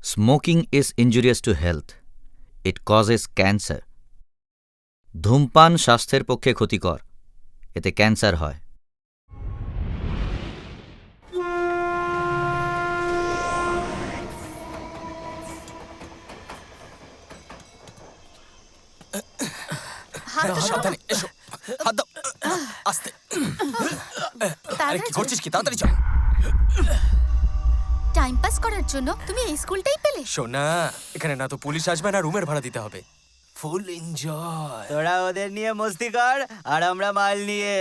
Smoking is injurious to health. It causes cancer. ধূমপান স্বাস্থ্যের পক্ষে ক্ষতিকর, এতে ক্যান্সার হয়। সাবধানে এসো, হাত দাও, আস্তে। আরে কি করছিস, কি তাড়াতাড়ি চল। টাইম পাস করার জন্য তুমি এই স্কুলটাই পেলে? শোনা, এখানে না তো পুলিশ আসবে না রুমের ভাড়া দিতে হবে। Full enjoy. তোরা ওদের নিয়ে মস্তি কর আর আমরা মাল নিয়ে।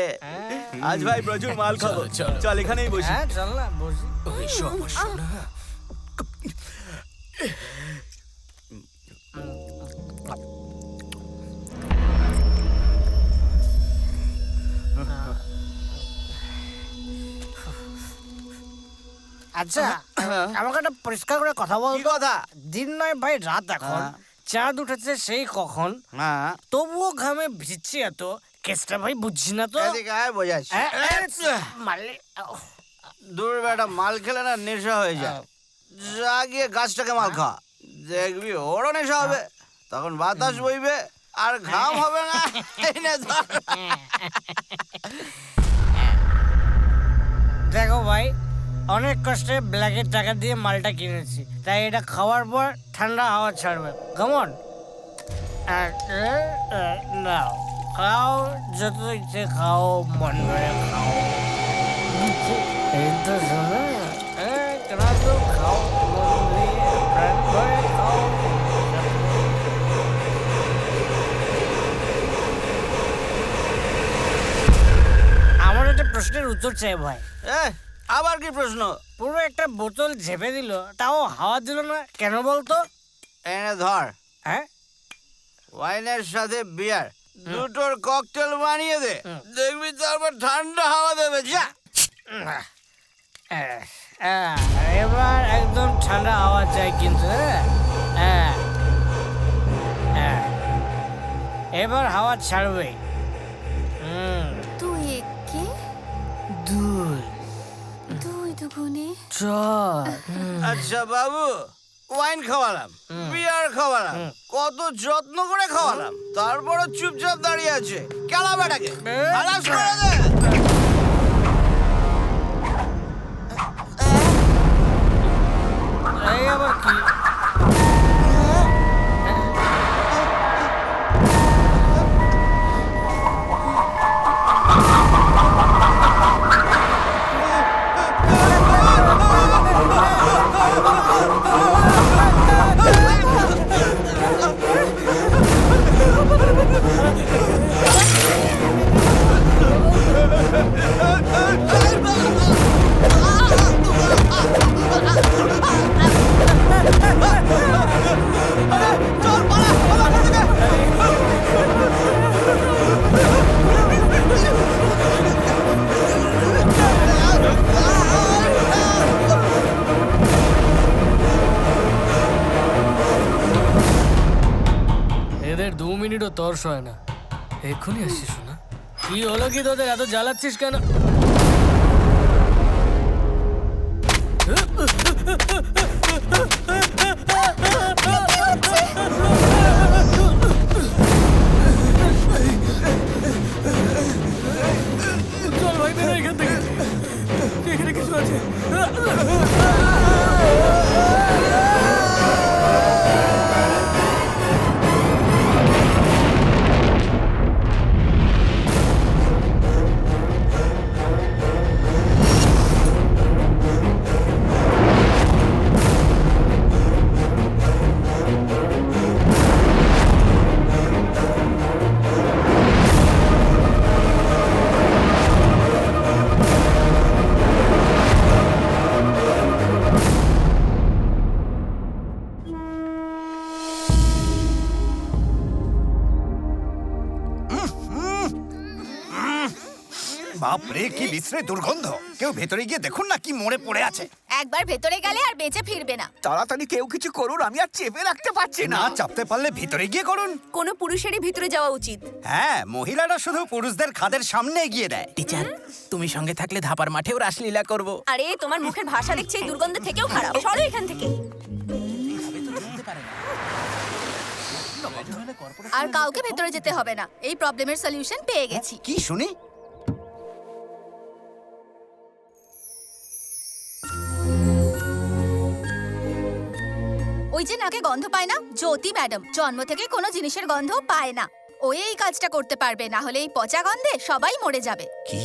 আজ ভাই প্রচুর মাল খাবো। চল এখানেই বসি। হ্যাঁ চল না বসি। এসো আমার শোনা। আচ্ছা আমাকে একটা পরিষ্কার করে কথা বল। কি কথা? দিন নয় ভাই রাত এখন, চাঁদ উঠেছে সেই কখন, হ্যাঁ তবুও ঘামে ভিজছি এত, কেসটা ভাই বুঝছি না তো। এদিকে আয় বোঝাচ্ছি। মারলে দূর বেটা, মাল খেলে না নেশা হয়ে যায়। যা গিয়ে গাছটাকে মাল খা, দেখবি ওরও নেশা হবে। তখন বাতাস বইবে আর ঘাম হবে না। এই নে ধর। দেখো ভাই, অনেক কষ্টে ব্ল্যাকের টাকা দিয়ে মালটা কিনেছি, তাই এটা খাওয়ার পর ঠান্ডা হাওয়া ছাড়বে। কেমন? নাও খাও, যত ইচ্ছে খাও, মন ভরে খাও। এই তো শোনো, কেন তো খাও, মন দিয়ে প্রাণ ভরে খাও। আমার একটা প্রশ্নের উত্তর চাই ভাই। আবার কি প্রশ্ন? পুরো একটা বোতল ঝেপে দিল, তাও হাওয়া দিল না কেন বলতো? এনে ধর, হ্যাঁ ওয়াইনের সাথে বিয়ার দুটোর ককটেল বানিয়ে দে, দেখবি তারপর ঠান্ডা হাওয়া দেবে। যা। এবার একদম ঠান্ডা হাওয়া চাই কিন্তু। হ্যাঁ হ্যাঁ, এবার হাওয়া ছাড়বে। তুই একে দুই দুই দুগুণে চল। আচ্ছা বাবু, ওয়াইন খাওয়ালাম, বিয়ার খাওয়ালাম, কত যত্ন করে খাওয়ালাম, তারপরও চুপচাপ দাঁড়িয়ে আছে। কেলা বেটাকে খালাস করে দে। এই আবার কি? এদের 2 মিনিটও তর্স হয় না, এক্ষুনি আসছিস না? কি হলো কি তোদের, এত জ্বালাচ্ছিস কেন? চল ভাই বেরো এখান থেকে, এখানে কিছু আছে। বাপরে কি বিশ্রী দুর্গন্ধ! কেউ ভেতরে গিয়ে দেখুন না, কি মরে পড়ে আছে। একবার ভেতরে গেলে আর বেঁচে ফিরবে না। তাড়াতাড়ি কেউ কিছু করুন, আমি আর চেপে রাখতে পারছি না। চাপতে পারলে ভিতরে গিয়ে করুন। কোনো পুরুষেরই ভিতরে যাওয়া উচিত। হ্যাঁ, মহিলারা শুধু পুরুষদের খাদের সামনে এগিয়ে দেয়। টিচার, তুমি সঙ্গে থাকলে ধাপার মাঠেও রাসলীলা করব। আরে তোমার মুখের ভাষা দেখছি এই দুর্গন্ধ থেকেও খারাপ। সরো এখান থেকে। আর কাউকে ভেতরে যেতে হবে না, এই প্রবলেমের সলিউশন পেয়ে গেছি। কি শুনি? ওই যে নাকে গন্ধ পায় না, জ্যোতি ম্যাডাম জন্ম থেকে কোনো জিনিসের গন্ধ পায় না। ওই এই কাজটা করতে পারবে, না হলে এই পচা গন্ধে সবাই মরে যাবে। কি?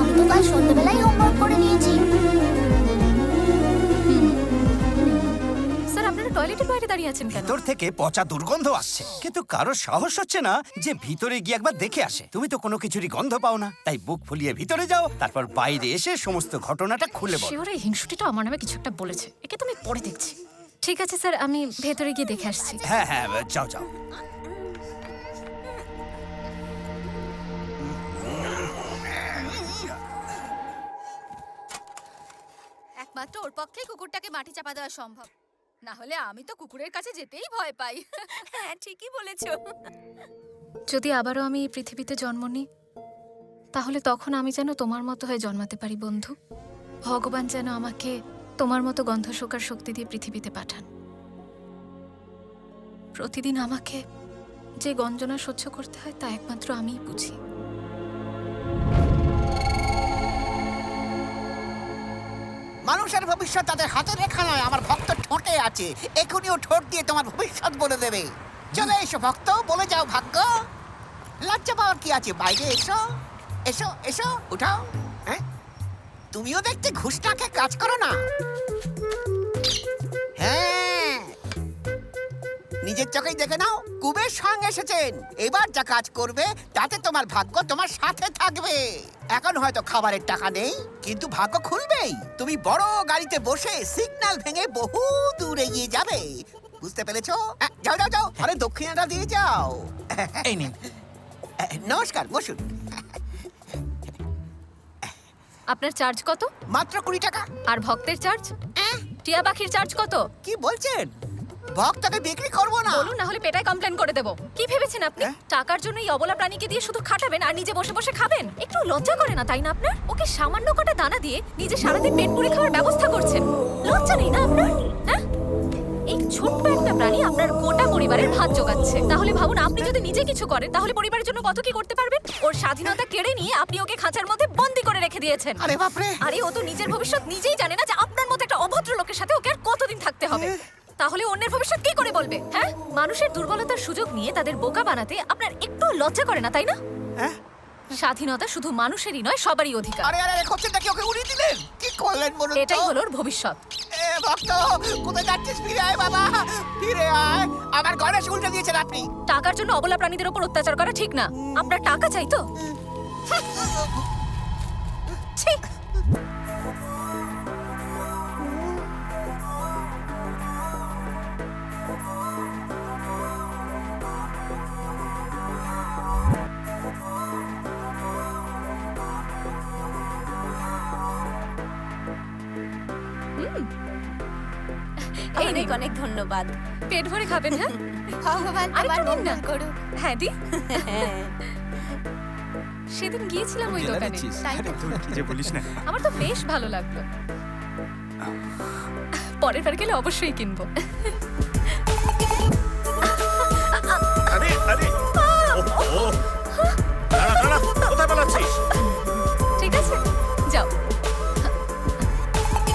আমি তো কাল সন্ধ্যেবেলায় হোমওয়ার্ক করে নিয়েছি। স্যার, আপনারা টয়লেটের বাইরে দাঁড়িয়ে আছেন কেন? ভিতর থেকে পচা দুর্গন্ধ আসছে, কিন্তু কারো সাহস হচ্ছে না যে ভিতরে গিয়ে একবার দেখে আসে। তুমি তো কোনো কিছুরই গন্ধ পাও না, তাই বুক ফুলিয়ে ভিতরে যাও, তারপর বাইরে এসে সমস্ত ঘটনাটা খুলে বলো। শিওর এই হিংসুটিটা আমার নামে কিছু একটা বলেছে, একে তো আমি পরে দেখছি। ঠিক আছে স্যার, আমি ভেতরে গিয়ে দেখে আসছি। হ্যাঁ হ্যাঁ, যাও যাও। একমাত্র ওর পক্ষেই কুকুরটাকে মাটি চাপা দেওয়া সম্ভব, না হলে আমি তো কুকুরের কাছে যেতেই ভয় পাই। হ্যাঁ, ঠিকই বলেছো। যদি আবারও আমি এই পৃথিবীতে জন্ম নিই, তাহলে তখন আমি যেন তোমার মতো হয়ে জন্মাতে পারি বন্ধু। ভগবান যেন আমাকে তোমার মতো গন্ধ শোকার শক্তি দিয়ে পৃথিবীতে পাঠান। প্রতিদিন আমাকে যে গঞ্জনা সহ্য করতে হয় তা একমাত্র আমিই বুঝি। মানুষের ভবিষ্যৎ তাদের হাতে রেখা নয়, আমার ভক্ত ঠোঁটে আছে। এখনই ও ঠোঁট দিয়ে তোমার ভবিষ্যৎ বলে দেবে। চলে এসো ভক্ত, বলে যাও ভাগ্য। লজ্জা পাওয়ার কি আছে, বাইরে এসো। এসো এসো, উঠাও। হ্যাঁ, তুমিও দেখতে ঘুষটাকে কাজ করো না। হ্যাঁ, নিজের চোখেই দেখে নাও, কুবের সঙ্গে এসেছেন। এবার যা কাজ করবে তাতে তোমার ভাগ্য তোমার সাথে থাকবে। এখন হয়তো খাবারের টাকা নেই, কিন্তু ভাগ্য খুলবেই। তুমি বড় গাড়িতে বসে সিগন্যাল ভেঙে বহু দূর এগিয়ে যাবে। বুঝতে পেরেছো? যাও যাও যাও, আরে দক্ষিণাটা দিয়ে যাও। এই নিন। নমস্কার, বসুন। আপনার চার্জ কত? মাত্র 20 টাকা। আর ভক্তের চার্জ? টিয়া পাখির চার্জ কত? কি বলছেন? ভক্তকে বিক্রি করবো না। বলুন, না হলে পেটায় কমপ্লেন করে দেবো। কি ভেবেছেন আপনি টাকার জন্য এই অবলা প্রাণীকে দিয়ে শুধু খাটাবেন আর নিজে বসে বসে খাবেন? একটু লজ্জা করে না, তাই না আপনার? ওকে সামান্য কটা দানা দিয়ে নিজে সারাদিন পেট পুড়ে খাওয়ার ব্যবস্থা করছেন। লজ্জা নেই না আপনার? হ্যাঁ, এই ছোট্ট একটা প্রাণী আপনার গোটা পরিবারের ভাত জোগাচ্ছে। তাহলে ভাবুন, আপনি যদি নিজে কিছু করেন তাহলে পরিবারের জন্য কত কি করতে পারবেন। ওর স্বাধীনতা কেড়ে নিয়ে আপনি ওকে খাঁচার মধ্যে বন্দি করে রেখে দিয়েছেন। আরে বাপরে! আরে ও তো নিজের ভবিষ্যৎ নিজেই জানে না যে আপনার মতো একটা অভদ্র লোকের সাথে ওকে আর কতদিন থাকতে হবে। তাহলে অন্যের ভবিষ্যৎ কি করে বলবে? হ্যাঁ, মানুষের দুর্বলতার সুযোগ নিয়ে তাদের বোকা বানাতে আপনার একটু লজ্জা করে না, তাই না? স্বাধীনতা শুধু মানুষেরই নয়, সবারই অধিকার। আরে আরে, করছেনটা কি? ওকে উড়িয়ে দিলেন? কি করলেন বলুন তো? এটাই হলো ওর ভবিষ্যৎ। এ ভক্ত, কোথায় যাচ্ছিস? ফিরে আয় বাবা, ফিরে আয়। আমার গণেশ উল্টে দিয়েছেন আপনি। টাকার জন্য অবলা প্রাণীদের উপর অত্যাচার করা ঠিক না। আপনার টাকা চাই তো? ছি! অনেক অনেক ধন্যবাদ। পেট ভরে খাবেন। হ্যাঁ, ভগবান আরেকটু তোমার দিন না। মঙ্গল করুক। হ্যাঁ দি। সেদিন গিয়েছিলাম ওই দোকানে, তাই তো? কি যে বলিস না। আমার তো বেশ ভালো লাগলো। পরের বার গেলে অবশ্যই কিনবো। আরে আরে, ও দাঁড়া দাঁড়া, কোথায় পালাচ্ছিস? ঠিক আছে, যাও।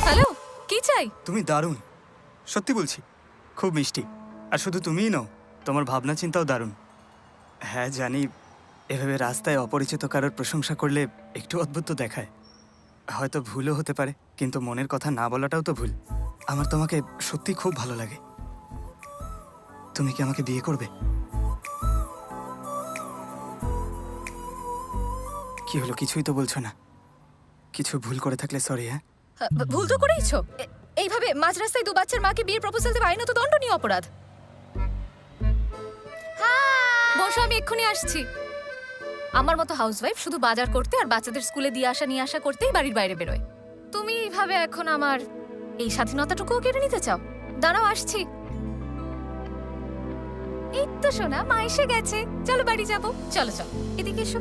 হ্যালো, কি চাই? তুমি দারুণ, সত্যি বলছি, খুব মিষ্টি। আর শুধু তুমিই নও, তোমার ভাবনা চিন্তাও দারুণ। হ্যাঁ জানি, এভাবে রাস্তায় অপরিচিত কারোর প্রশংসা করলে একটু অদ্ভুত দেখায়। হয়তো ভুলও হতে পারে, কিন্তু মনের কথা না বলাটাও তো ভুল। আমার তোমাকে সত্যি খুব ভালো লাগে। তুমি কি আমাকে বিয়ে করবে? কি হলো, কিছুই তো বলছো না? কিছু ভুল করে থাকলে সরি। হ্যাঁ, ভুল তো করেইছো। এইভাবে মাঝ রাস্তায় দু বাচ্চার মাকে বিয়ের প্রপোজাল দেওয়া আইনত দণ্ডনীয় অপরাধ। বসো, আমি এক্ষুনি আসছি। আমার মতো হাউসওয়াইফ শুধু বাজার করতে আর বাচ্চাদের স্কুলে দিয়ে আসা নিয়ে আসা করতেই বাড়ির বাইরে বেরোয়। তুমি এইভাবে এখন আমার এই স্বাধীনতাটুকুও কেড়ে নিতে চাও? দাঁড়াও, আসছি। এই তো শোনা, মা এসে গেছে। চলো বাড়ি যাবো। চলো চলো, এদিকে এসো।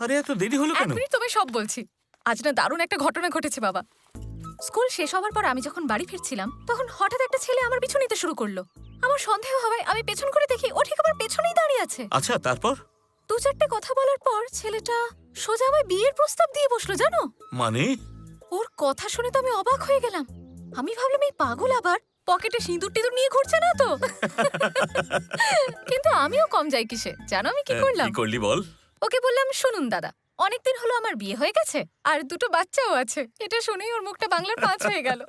আরে এত দেরি হলো এক কেন? মিনিট, তোমায় সব বলছি। আজ না দারুণ একটা ঘটনা ঘটেছে বাবা। স্কুল শেষ হওয়ার পর আমি যখন বাড়ি ফিরছিলাম, তখন হঠাৎ একটা ছেলে আমার পিছু নিতে শুরু করলো। আমার সন্দেহ হওয়ায় আমি পেছন করে দেখি ও ঠিক আমার পেছনেই দাঁড়িয়ে আছে। আচ্ছা, তারপর? দু চারটে কথা বলার পর ছেলেটা সোজা আমায় বিয়ের প্রস্তাব দিয়ে বসলো, জানো? মানে? ওর কথা শুনে তো আমি অবাক হয়ে গেলাম। আমি ভাবলাম এই পাগল আবার পকেটে সিঁদুর টিঁদুর নিয়ে ঘুরছে না তো। কিন্তু আমিও কম যাই কিসে, জানো আমি কি করলাম? কি করলি বল? ওকে বললাম, শুনুন দাদা, অনেকদিন হলো আমার বিয়ে হয়ে গেছে আর দুটো বাচ্চাও আছে। এটা শুনেই ওর মুখটা বাংলার 5 হয়ে গেল।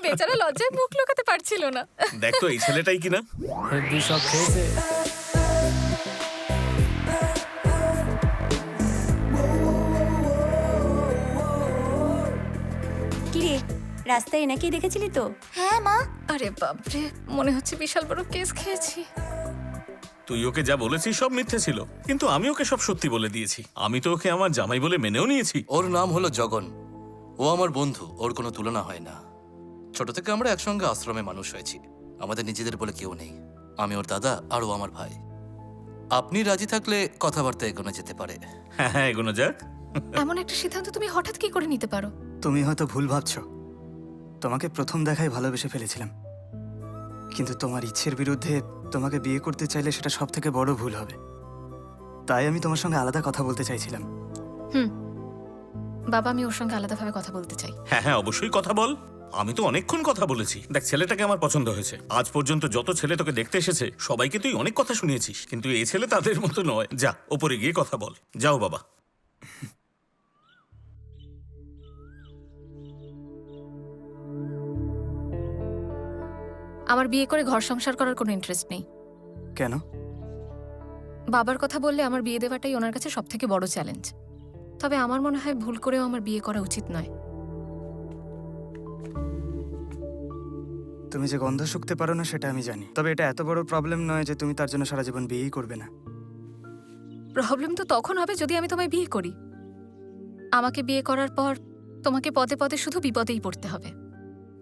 বেচারা লজ্জায় মুখ লুকাতে পারছিল না। দেখ তো এই ছেলেটাই কিনা। হেভি সব খেয়েছে। কিরে, রাস্তায় এনাকে দেখেছিলি তো? হ্যাঁ মা। আরে বাপরে, মনে হচ্ছে বিশাল বড় কেস খেয়েছি। তুই ওকে যা বলেছিস সব মিথ্যে ছিল, কিন্তু আমি ওকে সব সত্যি বলে দিয়েছি। আমি তো ওকে আমার জামাই বলে মেনেও নিয়েছি। ওর নাম হলো জগন। ও আমার বন্ধু, ওর কোনো তুলনা হয় না। ছোট থেকে আমরা একসঙ্গে আশ্রমে মানুষ হয়েছি। আমাদের নিজেদের বলে কেউ নেই। আমি ওর দাদা আর ও আমার ভাই। আপনি রাজি থাকলে কথাবার্তা এগোনো যেতে পারে। হ্যাঁ হ্যাঁ, এগোনো যাক। এমন একটা সিদ্ধান্ত তুমি হঠাৎ কি করে নিতে পারো? তুমি হয়তো ভুল ভাবছো। তোমাকে প্রথম দেখায় ভালোবেসে ফেলেছিলাম, কিন্তু তোমার ইচ্ছের বিরুদ্ধে তোমাকে বিয়ে করতে চাইলে সেটা সব থেকে বড় ভুল হবে। তাই আমি তোমার সঙ্গে আলাদা কথা বলতে চাইছিলাম। বাবা, আমি ওর সঙ্গে আলাদাভাবে কথা বলতে চাই। হ্যাঁ হ্যাঁ, অবশ্যই কথা বল। আমি তো অনেকক্ষণ কথা বলেছি। দেখ, ছেলেটাকে আমার পছন্দ হয়েছে। আজ পর্যন্ত যত ছেলে তোকে দেখতে এসেছে সবাইকে তুই অনেক কথা শুনিয়েছিস, কিন্তু এই ছেলে তাদের মতো নয়। যা, ওপরে গিয়ে কথা বল। যাও বাবা। আমার বিয়ে করে ঘর সংসার করার কোনো ইন্টারেস্ট নেই। কেন? বাবার কথা বললে আমার বিয়ে দেওয়াটাই ওনার কাছে সব থেকে বড় চ্যালেঞ্জ। তবে আমার মনে হয় ভুল করেও আমার বিয়ে করা উচিত নয়। তুমি যে গন্ধ শুকতে পারো না সেটা আমি জানি, তবে এটা এত বড় প্রবলেম নয় যে তুমি তার জন্য সারা জীবন বিয়েই করবে না। প্রবলেম তো তখন হবে যদি আমি তোমায় বিয়ে করি। আমাকে বিয়ে করার পর তোমাকে পদে পদে শুধু বিপদেই পড়তে হবে।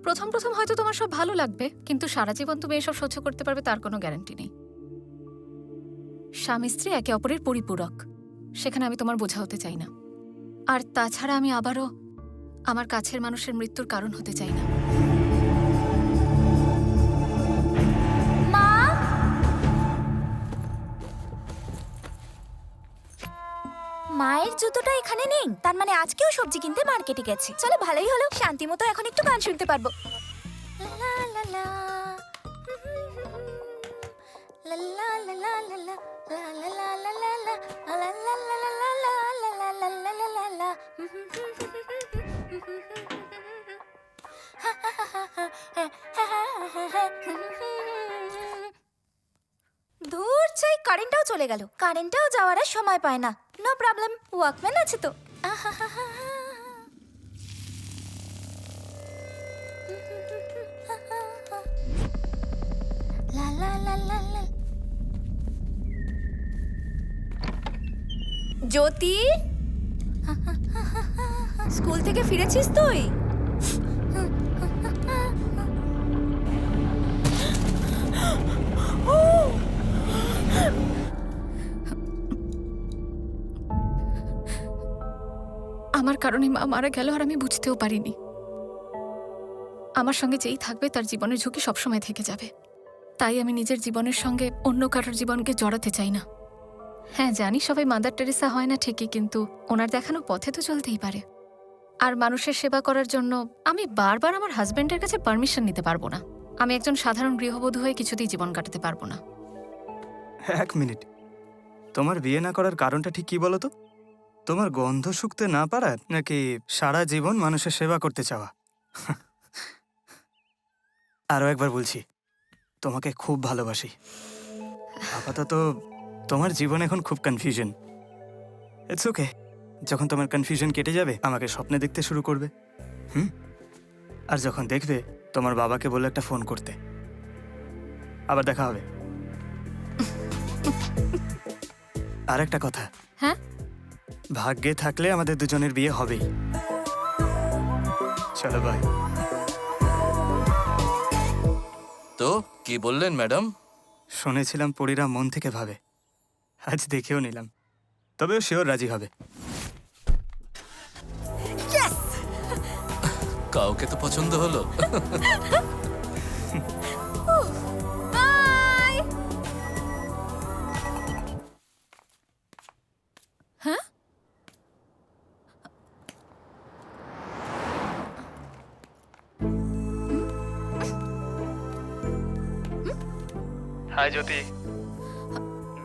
প্রথম প্রথম হয়তো তোমার সব ভালো লাগবে, কিন্তু সারা জীবন তুমি এসব সহ্য করতে পারবে তার কোনো গ্যারান্টি নেই। স্বামী স্ত্রী একে অপরের পরিপূরক, সেখানে আমি তোমার বোঝা হতে চাই না। আর তাছাড়া আমি আবারও আমার কাছের মানুষের মৃত্যুর কারণ হতে চাই না। মা, মায়ের জুতোটা এখানে নেই, তার মানে আজকেও সবজি কিনতে মার্কেটে গেছে। চলো, ভালোই হলো, শান্তি মতো এখন একটু গান শুনতে পারবো। লা লা লা, লা লা লা লা লা লা, লা লা লা লা লা লা, লা লা লা লা লা লা, লা লা লা লা লা লা। ধুর, চাই কারেন্টটাও চলে গেল। কারেন্টটাও যাওয়ার আর সময় পায় না। নো প্রবলেম, ওয়াকম্যান আছে তো। লা লা লা লা লা। জ্যোতি, স্কুল থেকে ফিরেছিস তুই? আমার কারণে মা মারা গেল আর আমি বুঝতেও পারিনি। আমার সঙ্গে যেই থাকবে তার জীবনের ঝুঁকি সবসময় থেকে যাবে। তাই আমি নিজের জীবনের সঙ্গে অন্য কারোর জীবনকে জড়াতে চাই না। হ্যাঁ, জানি সবাই মাদার টেরেসা হয় না ঠিকই, কিন্তু ওনার দেখানো পথে তো চলতেই পারে। আর মানুষের সেবা করার জন্য আমি বারবার আমার হাজবেন্ডের কাছে পারমিশন নিতে পারবো না। আমি একজন সাধারণ গৃহবধূ হয়ে কিছুতেই জীবন কাটাতে পারবো না। এক মিনিট, তোমার বিয়ে না করার কারণটা ঠিক কি বলো তো? তোমার গন্ধ শুকতে না পারা, নাকি সারা জীবন মানুষের সেবা করতে চাওয়া? আরও একবার বলছি, তোমাকে খুব ভালোবাসি। আপাতত তোমার জীবন এখন খুব কনফিউশন। ইটস ওকে, যখন তোমার কনফিউশন কেটে যাবে আমাকে স্বপ্নে দেখতে শুরু করবে। আর যখন দেখবে, তোমার বাবাকে বলে একটা ফোন করতে। আবার দেখা হবে। আর একটা কথা, হ্যাঁ, ভাগ্যে থাকলে আমাদের দুজনের বিয়ে হবেই। চলো বাই। তো কি বললেন ম্যাডাম? শুনেছিলাম পরীরা মন থেকে ভাবে, আজ দেখেও নিলাম। তবে ও শিওর রাজি হবে। কাউকে তো পছন্দ হলো। বাই। হ্যাঁ? হাই জ্যোতি,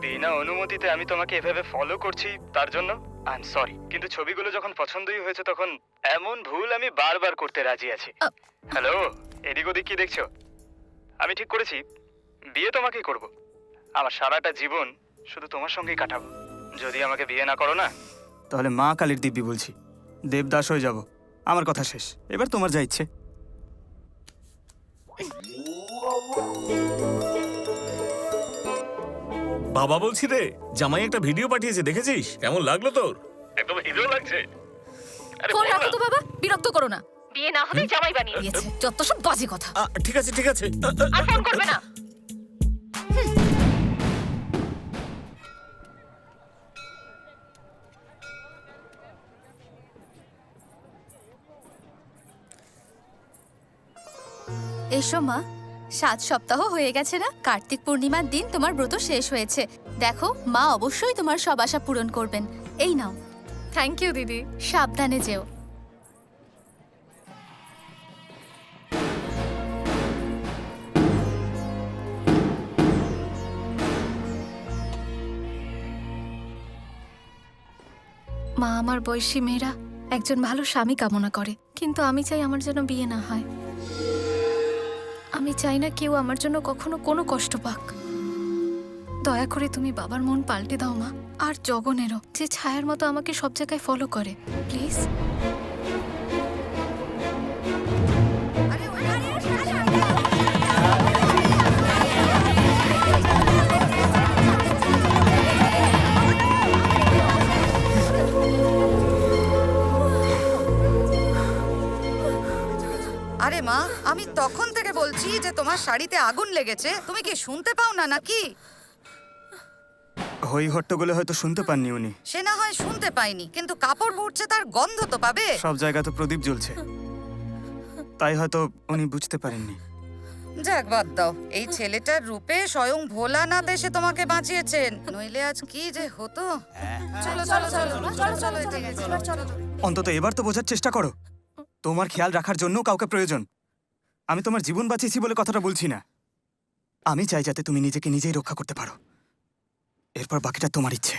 বিনা অনুমতিতে আমি তোমাকে এভাবে ফলো করছি তার জন্য আই এম সরি, কিন্তু ছবিগুলো যখন পছন্দই হয়েছে তখন এমন ভুল আমি বারবার করতে রাজি আছি। হ্যালো, এদিক ওদিক কি দেখছো? আমি ঠিক করেছি বিয়ে তোমাকেই করব। আমার সারাটা জীবন শুধু তোমার সঙ্গেই কাটাবো। যদি আমাকে বিয়ে না করো না, তাহলে মা কালীর দিব্যি বলছি দেবদাস হয়ে যাব। আমার কথা শেষ, এবার তোমার যা ইচ্ছে। বাবা বলছি রে, জামাই একটা ভিডিও পাঠিয়েছে, দেখেছিস? কেমন লাগলো তোর? একদম হিরো লাগছে। ফোন রাখো তো বাবা, বিরক্ত করো না। বিয়ে না হলেই জামাই বানিয়ে দিয়েছে, যত সব বাজে কথা। ঠিক আছে ঠিক আছে। আর ফোন করবে না। এসো মা, 7 সপ্তাহ হয়ে গেছে না? কার্তিক পূর্ণিমার দিন তোমার ব্রত শেষ হয়েছে। দেখো, মা অবশ্যই তোমার সব আশা পূরণ করবেন। এই নাও। থ্যাংক ইউ দিদি। সাবধানে যেও। মা আমার বয়সী মেয়েরা একজন ভালো স্বামী কামনা করে, কিন্তু আমি চাই আমার যেন বিয়ে না হয়। আমি চাই না কেউ আমার জন্য কখনো কোনো কষ্ট পাক। দয়া করে তুমি বাবার মন পাল্টে দাও মা, আর জগনেরও, যে ছায়ার মতো আমাকে সব জায়গায় ফলো করে, প্লিজ। আরে মা, আমি তখন থেকে বলছি যে তোমার শাড়িতে আগুন লেগেছে, তুমি কি শুনতে পাও না নাকি? হই হট্টগোলে হয়তো শুনতে পাননি উনি। সে না হয় শুনতে পাইনি, কিন্তু কাপড় পুড়ছে, তার গন্ধ তো পাবে। সব জায়গা তো প্রদীপ জ্বলছে, তাই হয়তো উনি বুঝতে পারেননি। যাক, বাদ দাও। এই ছেলেটার রূপে স্বয়ং ভোলানাথ এসে তোমাকে বাঁচিয়েছেন, নইলে আজ কি যে হতো। চলো চলো চলো চলো চলো, এদিকে চলো চলো। অন্তত এবার তো বোঝার চেষ্টা করো, তোমার খেয়াল রাখার জন্য কাউকে প্রয়োজন। আমি তোমার জীবন বাঁচিয়েছি বলে কথাটা বলছি না। আমি চাই যাতে তুমি নিজেকে নিজেই রক্ষা করতে পারো। এরপর বাকিটা তোমার ইচ্ছে।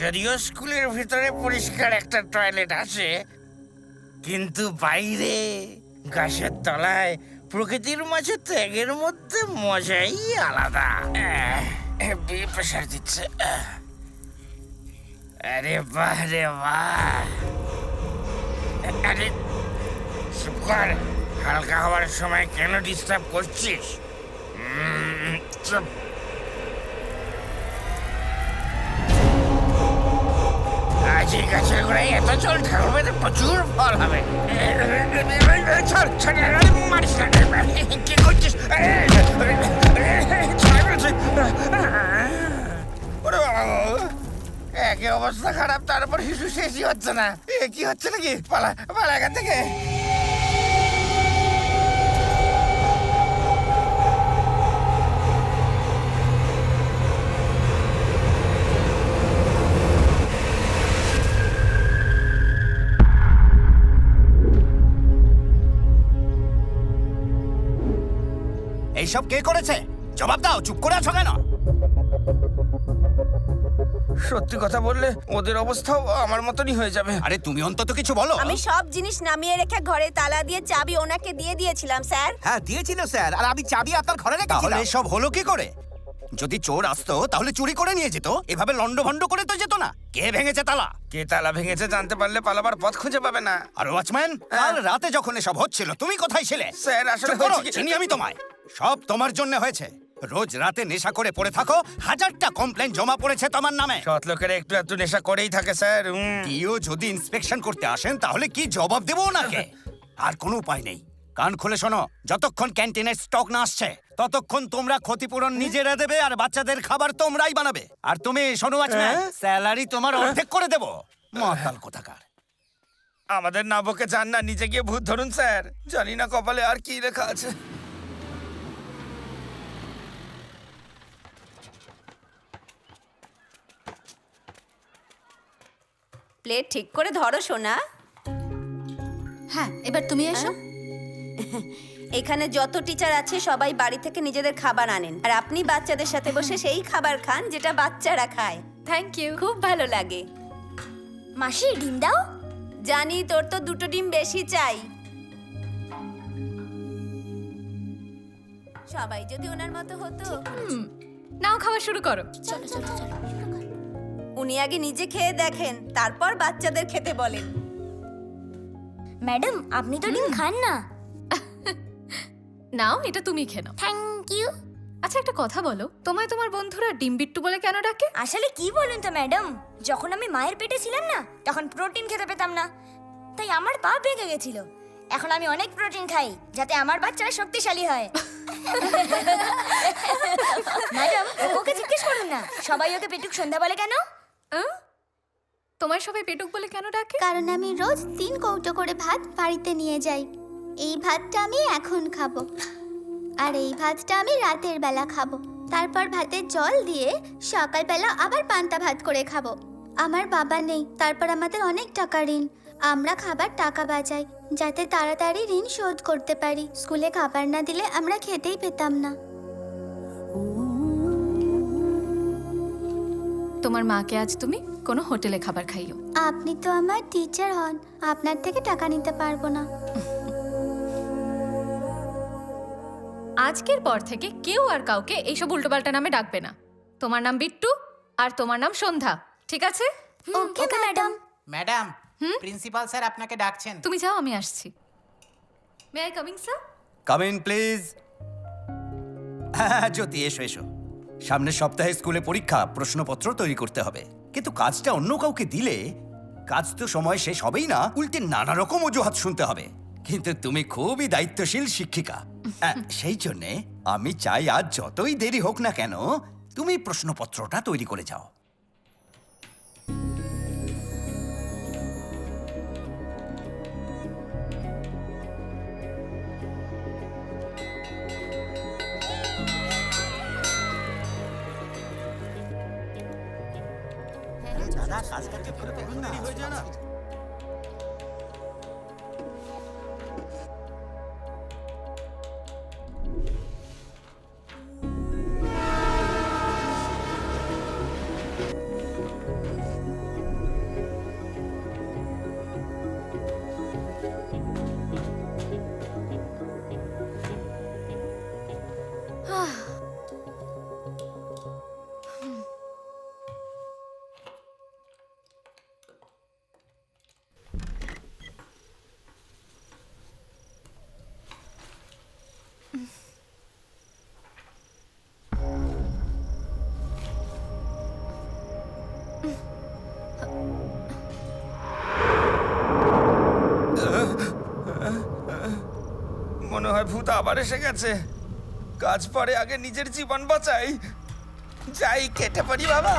যদিও স্কুলের ভিতরে পরিষ্কার একটা টয়লেট আছে, কিন্তু বাইরে গাছের তলায় প্রকৃতির মাঝে ত্যাগের মধ্যে মজাই আলাদা। বিয়ে প্রেশার দিচ্ছে। আরে বাহ রে বাহ। আরে চুপ কর, হালকা হওয়ার সময় কেন ডিস্টার্ব করছিস? চুপ। আজ এই গাছের গোড়ায় এত জল ঢালবে তো প্রচুর ফল হবে। মারিস না, কি করছিস? একে অবস্থা খারাপ, তারপর শিশু শেষই হচ্ছে না। কি হচ্ছে নাকি? পালা পালা এখান থেকে। এইসব কে করেছে? জবাব দাও, চুপ করে আছো কেন? সত্যি কথা বললে ওদের অবস্থাও আমার মতনই হয়ে যাবে। আরে তুমি অন্তত কিছু বলো। আমি সব জিনিস নামিয়ে রেখে ঘরে তালা দিয়ে চাবি ওনাকে দিয়ে দিয়েছিলাম স্যার। হ্যাঁ দিয়েছিল স্যার, আর আমি চাবি আপনার ঘরে তাহলে রেখেছিলাম। এসব হলো কি করে? যদি চোর আসতো তাহলে চুরি করে নিয়ে যেত, এভাবে লন্ডভন্ড করে তো যেত না। কে ভেঙেছে তালা? কে তালা ভেঙেছে জানতে পারলে পালাবার পথ খুঁজে পাবে না। আর ওয়াচম্যান, কাল রাতে যখন এসব হচ্ছিল তুমি কোথায় ছিলে? স্যার, আসলে চুপ করো, হয়েছে কি- চিনি আমি তোমায়। সব তোমার জন্য হয়েছে। রোজ রাতে নেশা করে পড়ে থাকো, হাজারটা কমপ্লেন জমা পড়েছে তোমার নামে। সৎ লোকেরা একটু একটু নেশা করেই থাকে স্যার। কেউ যদি ইন্সপেকশন করতে আসেন তাহলে কি জবাব দেবো ওনাকে? আর কোনো উপায় নেই। কান খুলে শোনো, যতক্ষণ ক্যান্টিনের স্টক না আসছে ততক্ষণ তোমরা ক্ষতিপূরণ নিজেরা দেবে আর বাচ্চাদের খাবার তোমরাই বানাবে। আর তুমি শোনো ওয়াচম্যান, স্যালারি তোমার অর্ধেক করে দেবো। মাতাল কোথাকার। আমাদের না বকে যান না, নিচে গিয়ে ভূত ধরুন স্যার। জানি না কপালে আর কি লেখা আছে। প্লেট ঠিক করে ধরো সোনা। হ্যাঁ, এবার তুমি এসো। এখানে যত টিচার আছে সবাই বাড়ি থেকে নিজেদের খাবার আনেন, আর আপনি বাচ্চাদের সাথে বসে সেই খাবার খান যেটা বাচ্চারা খায়। Thank you. খুব ভালো লাগে। মাসি, ডিম দাও। জানি তোর তো 2টো ডিম বেশি চাই। সবাই যদি ওনার মতো হতো। নাও খাওয়া শুরু করো। চলো চলো চলো। উনি আগে নিজে খেয়ে দেখেন, তারপর বাচ্চাদের খেতে বলেন। ম্যাডাম, আপনি তো ডিম খান না। নাও, এটা তুমি খেয়ে নাও। Thank you. আচ্ছা, একটা কথা বলো, তোমায় তোমার বন্ধুরা ডিম বিট্টু বলে কেন ডাকে? আসলে কি বলুন তো ম্যাডাম, যখন আমি মায়ের পেটে ছিলাম না, তখন প্রোটিন খেতে পেতাম না, তাই আমার পা ভেঙে গেছিল। এখন আমি অনেক প্রোটিন খাই যাতে আমার বাচ্চারা শক্তিশালী হয়। ম্যাডাম, ওকে জিজ্ঞেস করুন না, সবাই ওকে পেটুক সন্ধ্যা বলে কেন? তোমায় সবাই পেটুক বলে কেন ডাকে? কারণ আমি রোজ 3 কৌটো করে ভাত বাড়িতে নিয়ে যাই। এই ভাতটা আমি এখন খাবো, আর এই ভাতটা আমি রাতের বেলা খাবো। তারপর ভাতের জল দিয়ে সকালবেলা আবার পান্তা ভাত করে খাবো। আমার বাবা নেই, তারপর আমাদের অনেক টাকা ঋণ। আমরা খাবার টাকা বাঁচাই যাতে তাড়াতাড়ি ঋণ শোধ করতে পারি। স্কুলে খাবার না দিলে আমরা খেতেই পেতাম না। তোমার মাকে আজ তুমি কোনো হোটেলে খাবার খাইও। আপনি তো আমার টিচার হন, আপনার থেকে টাকা নিতে পারবো না। আজকের পর থেকে কেউ আর কাউকে এইসব উল্টোপাল্টা নামে ডাকবে না। তোমার নাম বিট্টু আর তোমার নাম সন্ধ্যা, ঠিক আছে? Okay madam. Madam, principal sir আপনাকে ডাকছেন। তুমি যাও, আমি আসছি। May I coming sir? Come in please. হ্যাঁ জ্যোতি, এসো এসো। সামনের সপ্তাহে স্কুলে পরীক্ষা, প্রশ্নপত্র তৈরি করতে হবে। কিন্তু কাজটা অন্য কাউকে দিলে কাজ তো সময় শেষ হবেই না, উল্টে নানা রকম অজুহাত শুনতে হবে। কিন্তু তুমি খুবই দায়িত্বশীল শিক্ষিকা, সেই জন্যে আমি চাই আজ যতই দেরি হোক না কেন তুমি প্রশ্নপত্রটা তৈরি করে যাও। দাদা, কাজটা কি করে দেখুন না হয়ে যায় না। মনে হয় ভূত আবার এসে গেছে। কাজ পরে, আগে নিজের জীবন বাঁচাই। যাই, কেটে পড়ি বাবা।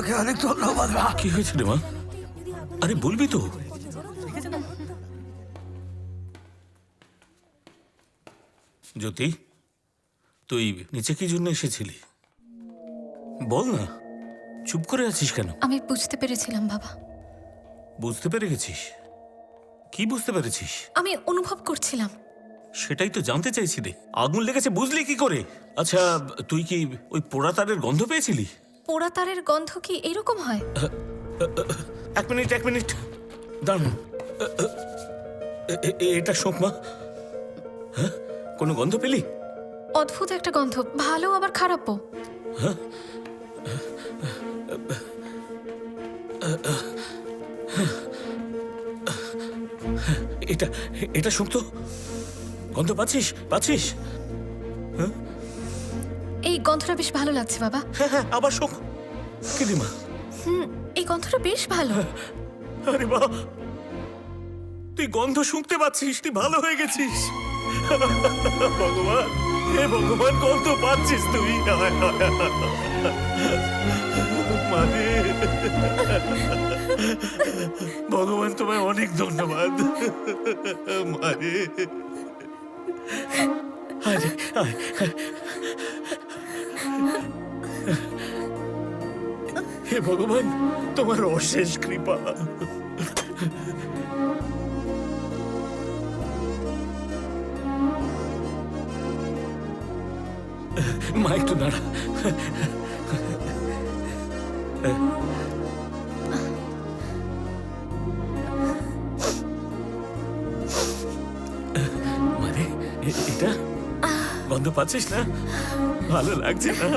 তোমাকে অনেক ধন্যবাদ মা। কি হয়েছে রে মা? আরে বলবি তো। জ্যোতি, তুই নিচে কি জন্য এসেছিলি? বল না, চুপ করে আছিস কেন? আমি বুঝতে পেরেছিলাম বাবা, বুঝতে পেরে গেছিস? কি বুঝতে পেরেছিস? আমি অনুভব করছিলাম। সেটাই তো জানতে চাইছি রে, আগুন লেগেছে বুঝলি কি করে? আচ্ছা, তুই কি ওই পোড়া তারের গন্ধ পেয়েছিলি? পোড়া তারের গন্ধ কি এরকম হয়? এক মিনিট দাঁড়ান। এটা শোক মা। হ্যাঁ, কোনো গন্ধ পেলি? অদ্ভুত একটা গন্ধ, ভালো আবার খারাপও। এটা এটা শোক তো। গন্ধ পাচ্ছিস? এই গন্ধটা বেশ ভালো লাগছে বাবা। হ্যাঁ, আবার শোক। কি রে মা? এই গন্ধটা বেশ ভালো। আরে বাহ, তুই গন্ধ শুনতে পাচ্ছিস, তুই ভালো হয়ে গেছিস। ভগবান, হে ভগবান, গন্ধ পাচ্ছিস তুই। মানে ভগবান, তোমায় অনেক ধন্যবাদ। মানে হে ভগবান, তোমার অশেষ কৃপা। মা একটু দাঁড়া। মানে এটা গন্ধ পাচ্ছিস না? ভালো লাগছে না?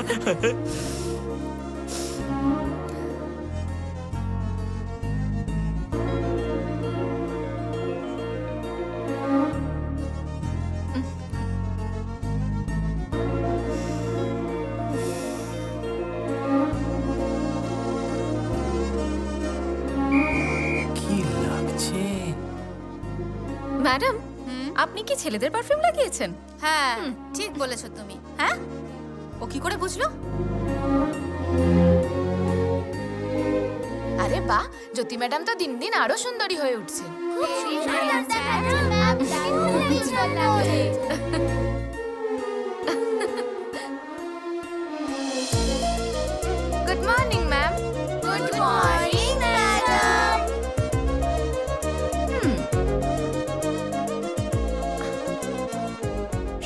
কি লাগছে? ম্যাডাম, আপনি কি ছেলেদের পারফিউম লাগিয়েছেন? হ্যাঁ ঠিক বলেছো তুমি। হ্যাঁ, ও কি করে বুঝলো? আরে বাহ, জ্যোতি ম্যাডাম তো দিন দিন আরো সুন্দরী হয়ে উঠছে। Good morning ma'am. Good morning madam.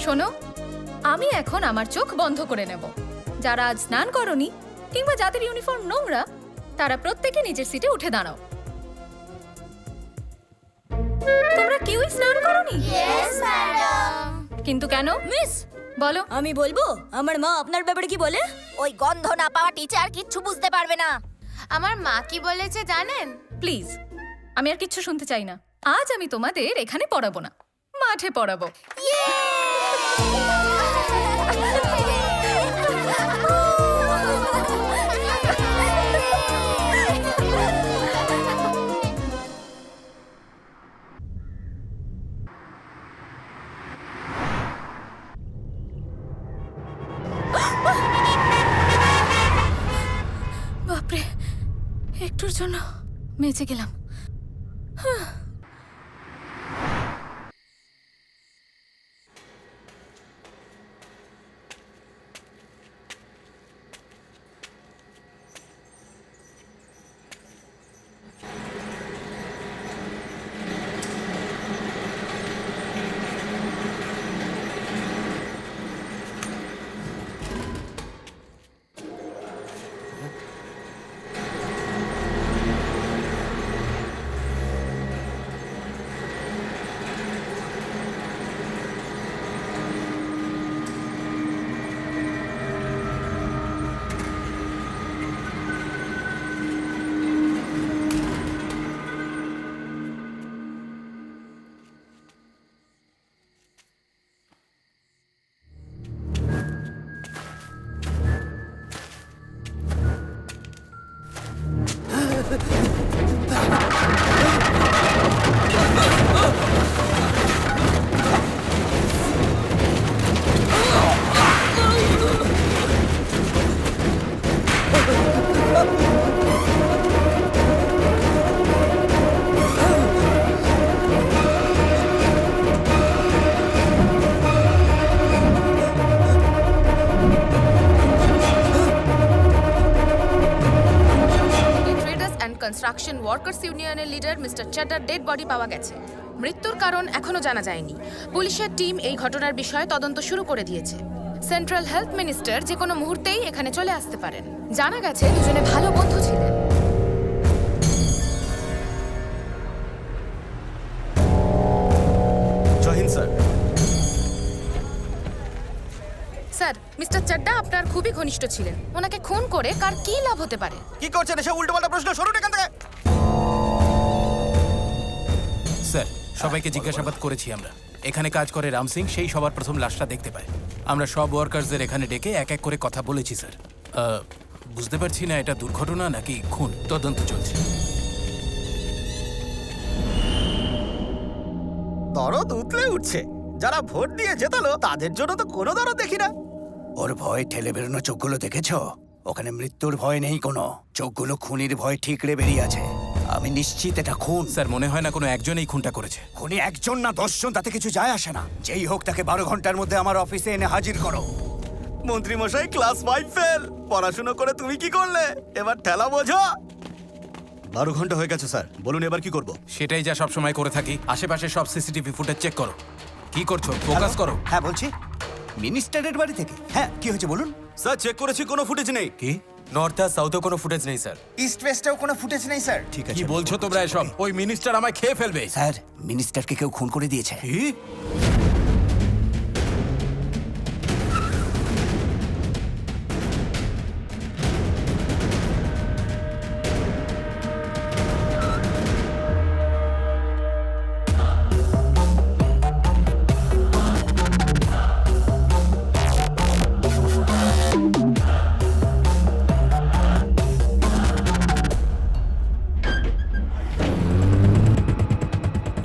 শোনো, আমি এখন আমার চোখ বন্ধ করে নেব। যারা আজ স্নান করনি কিংবা যাদের ইউনিফর্ম নোংরা, তারা প্রত্যেকে নিজের সিটে উঠে দাঁড়াও। তোমরা কেউই স্নান করনি? Yes madam. কিন্তু কেন? মিস, বলো। আমি বলবো আমার মা আপনার ব্যাপারে কি বলে? ওই গন্ধ না পাওয়া টিচার কিচ্ছু বুঝতে পারবে না। আমার মা কি বলেছে জানেন? প্লিজ, আমি আর কিচ্ছু শুনতে চাই না। আজ আমি তোমাদের এখানে পড়াবো না, মাঠে পড়াবো। বাপরে, একটুর জন্য বেঁচে গেলাম। কনস্ট্রাকশন ওয়ার্কার্স ইউনিয়নের leader mister chatter dead body পাওয়া গেছে। মৃত্যুর কারণ এখনো জানা যায়নি। পুলিশের টিম এই ঘটনার বিষয়ে তদন্ত শুরু করে দিয়েছে। সেন্ট্রাল হেলথ মিনিস্টার যে কোনো মুহূর্তেই এখানে চলে আসতে পারেন। জানা গেছে দুজনে ভালো বন্ধু ছিলেন। Jai Hind sir. Sir, mister Chadda আপনার খুবই ঘনিষ্ঠ ছিলেন। ওনাকে খুন করে কার কি লাভ হতে পারে? কি করছেন এসব উল্টোপাল্টা প্রশ্ন? সরুন এখান থেকে। স্যার, সবাইকে জিজ্ঞাসাবাদ করেছি আমরা। এখানে কাজ করে রাম সিং সেই সবার প্রথম লাশটা দেখতে পায়। আমরা সব ওয়ার্কার্সদের এখানে ডেকে এক এক করে কথা বলেছি স্যার। বুঝতে পারছি না এটা দুর্ঘটনা নাকি খুন, তদন্ত চলছে। দরদ উতলে উঠছে। যারা ভোট দিয়ে জেতালো তাদের জন্য তো কোনো দরদ দেখি না। ওর ভয় ঠেলে বেরোনো চোখগুলো দেখেছো? ওখানে মৃত্যুর ভয় নেই কোনো, চোখগুলো খুনির ভয় ঠিকরে বেরিয়ে আছে। আমি নিশ্চিত এটা খুন। স্যার, মনে হয় না কোনো একজনই খুনটা করেছে। খুনি একজন না 10 জন, তাতে কিছু যায় আসে না। যেই হোক তাকে 12 ঘন্টার মধ্যে আমার অফিসে এনে হাজির করো। মন্ত্রী মশাই ক্লাস 5 ফেল। পড়াশোনা করে তুমি কি করলে? এবার ঠেলা বোঝো। 12 ঘন্টা হয়ে গেছে স্যার, বলুন এবার কি করব? সেটাই যা সব সময় করে থাকি। আশেপাশে সব সিসিটিভি ফুটেজ চেক করো। কি করছো? ফোকাস করো। হ্যাঁ বলছি, মিনিস্টারের বাড়ি থেকে। হ্যাঁ কি হয়েছে বলুন। স্যার চেক করেছি, কোনো ফুটেজ নেই। কি? নর্থ আর সাউথে কোনো ফুটেজ নেই স্যার। ইস্ট ওয়েস্টেও কোনো ফুটেজ নেই স্যার। ঠিক কি বলছো তোমরা এসব? ওই মিনিস্টার আমায় খেয়ে ফেলবে। স্যার, মিনিস্টারকে কেউ খুন করে দিয়েছে। কি?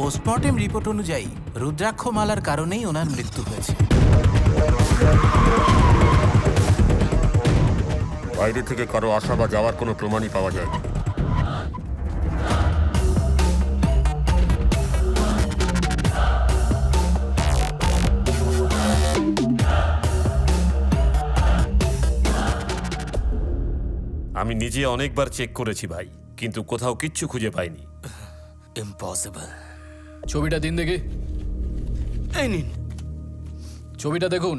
পোস্টমর্টেম রিপোর্ট অনুযায়ী রুদ্রাক্ষ মালার কারণেই ওনার মৃত্যু হয়েছে। বাইরে থেকে কারো আসা বা যাওয়ার কোনো প্রমাণই পাওয়া যায়নি। আমি নিজে অনেকবার চেক করেছি ভাই, কিন্তু কোথাও কিচ্ছু খুঁজে পাইনি। ইম্পসিবল। ছবিটা দিন দেখি। এই নিন। ছবিটা দেখুন।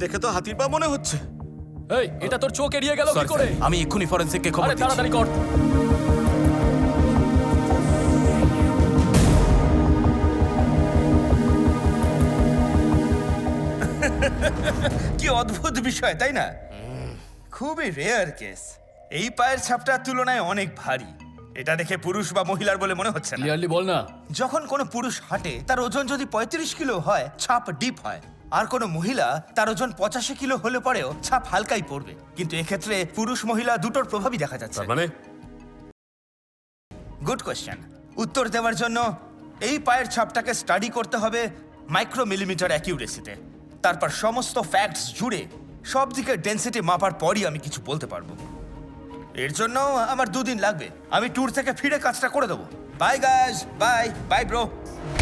দেখে তো হাতির পা মনে হচ্ছে। এই, এটা তোর চোখ এড়িয়ে গেল কি Sorry, করে? sir, আমি এক্ষুনি ফরেনসিককে খবর আরে দিচ্ছি। তাড়াতাড়ি কর। কি অদ্ভুত বিষয় তাই না? খুবই রেয়ার কেস। এই পায়ের ছাপটার তুলনায় অনেক ভারী। এটা দেখে পুরুষ বা মহিলার বলে মনে হচ্ছে না। ক্লিয়ারলি বল না। যখন কোনো পুরুষ হাঁটে তার ওজন যদি 35 কিলো হয়, ছাপ ডিপ হয়। আর কোনো মহিলা তার ওজন 85 কিলো হলে পরেও ছাপ হালকাই পড়বে। কিন্তু এক্ষেত্রে পুরুষ মহিলা দুটোর প্রভাবই দেখা যাচ্ছে। তার মানে গুড কোয়েশ্চেন। উত্তর দেওয়ার জন্য এই পায়ের ছাপটাকে স্টাডি করতে হবে মাইক্রো মিলিমিটার অ্যাকিউরেসিতে। তারপর সমস্ত ফ্যাক্টস জুড়ে সব দিকে ডেন্সিটি মাপার পরই আমি কিছু বলতে পারবো। এর জন্য আমার 2 দিন লাগবে। আমি ট্যুর থেকে ফিরে কাজটা করে দেবো। Bye guys, bye bye bro.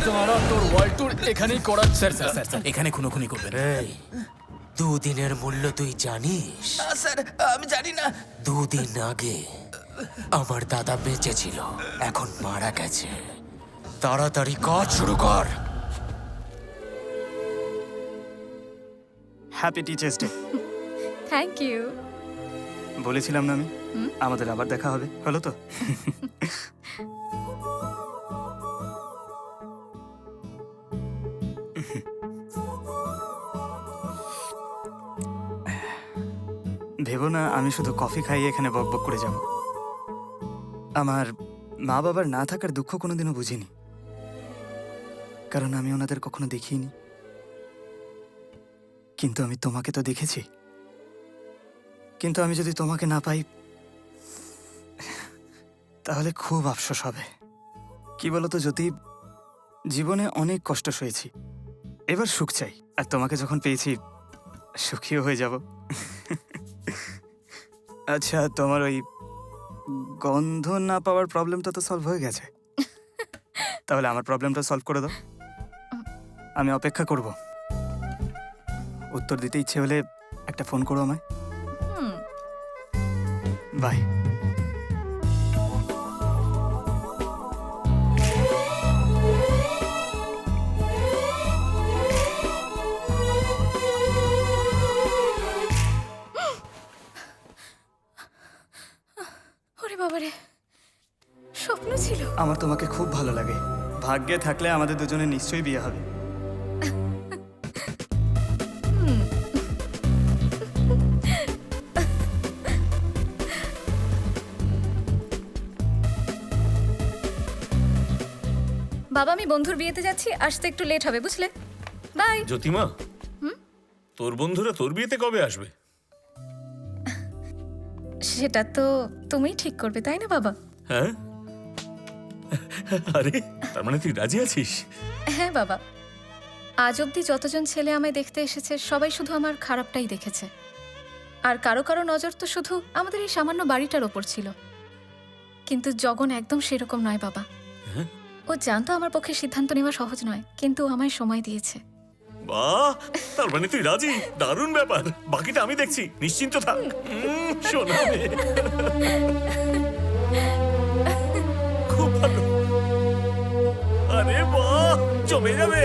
দাঁড়া, তোর ওয়ার্ল্ড ট্যুর এখানেই করাচ্ছে। স্যার স্যার স্যার, এখানে খুনোখুনি করবেন। 2 দিনের মূল্য তুই জানিস? স্যার আমি জানি না। 2 দিন আগে আমার দাদা বেঁচে ছিল, এখন মারা গেছে। তাড়াতাড়ি কাজ শুরু কর। Happy teachers day. Thank you. বলেছিলাম না আমি, আমাদের আবার দেখা হবে। হলো তো? ভেবো না আমি শুধু কফি খাইয়ে এখানে বকবক করে যাব। আমার মা বাবার না থাকার দুঃখ কোনোদিনও বুঝিনি, কারণ আমি ওনাদের কখনো দেখিনি। কিন্তু আমি তোমাকে তো দেখেছি। কিন্তু আমি যদি তোমাকে না পাই তাহলে খুব আফসোস হবে। কি বলতো জ্যোতি, জীবনে অনেক কষ্ট সয়েছি, এবার সুখ চাই। আর তোমাকে যখন পেয়েছি সুখীও হয়ে যাব। আচ্ছা, তোমার ওই গন্ধ না পাওয়ার প্রবলেমটা তো সলভ হয়ে গেছে, তাহলে আমার প্রবলেমটা সলভ করে দাও। আমি অপেক্ষা করব। উত্তর দিতে ইচ্ছে হলে একটা ফোন করো আমায়। বাই। ওরে বাবারে, স্বপ্ন ছিল। আমার তোমাকে খুব ভালো লাগে। ভাগ্যে থাকলে আমাদের দুজনে নিশ্চয়ই বিয়ে হবে। বাবা, আমি বন্ধুর বিয়েতে যাচ্ছি, আসতে একটু লেট হবে, বুঝলে? বাই। জ্যোতিমা, তোর বন্ধুরা তোর বিয়েতে কবে আসবে? সেটা তো তুমিই ঠিক করবে, তাই না বাবা? হ্যাঁ, আরে তার মানে তুই রাজি আছিস? হ্যাঁ বাবা, আজ অবধি যতজন ছেলে আমায় দেখতে এসেছে সবাই শুধু আমার খারাপটাই দেখেছে। আর কারো কারো নজর তো শুধু আমাদের এই সামান্য বাড়িটার ওপর ছিল। কিন্তু জগন একদম সেরকম নয় বাবা। ও জানতো আমার পক্ষে সিদ্ধান্ত নেওয়া সহজ নয়, কিন্তু আমায় সময় দিয়েছে। বাহ, তার মানে তুই রাজি? দারুণ ব্যাপার। বাকিটা আমি দেখছি, নিশ্চিন্ত থাক। শোনা মেয়ে। খুব ভালো। আরে বাহ, জমে যাবে।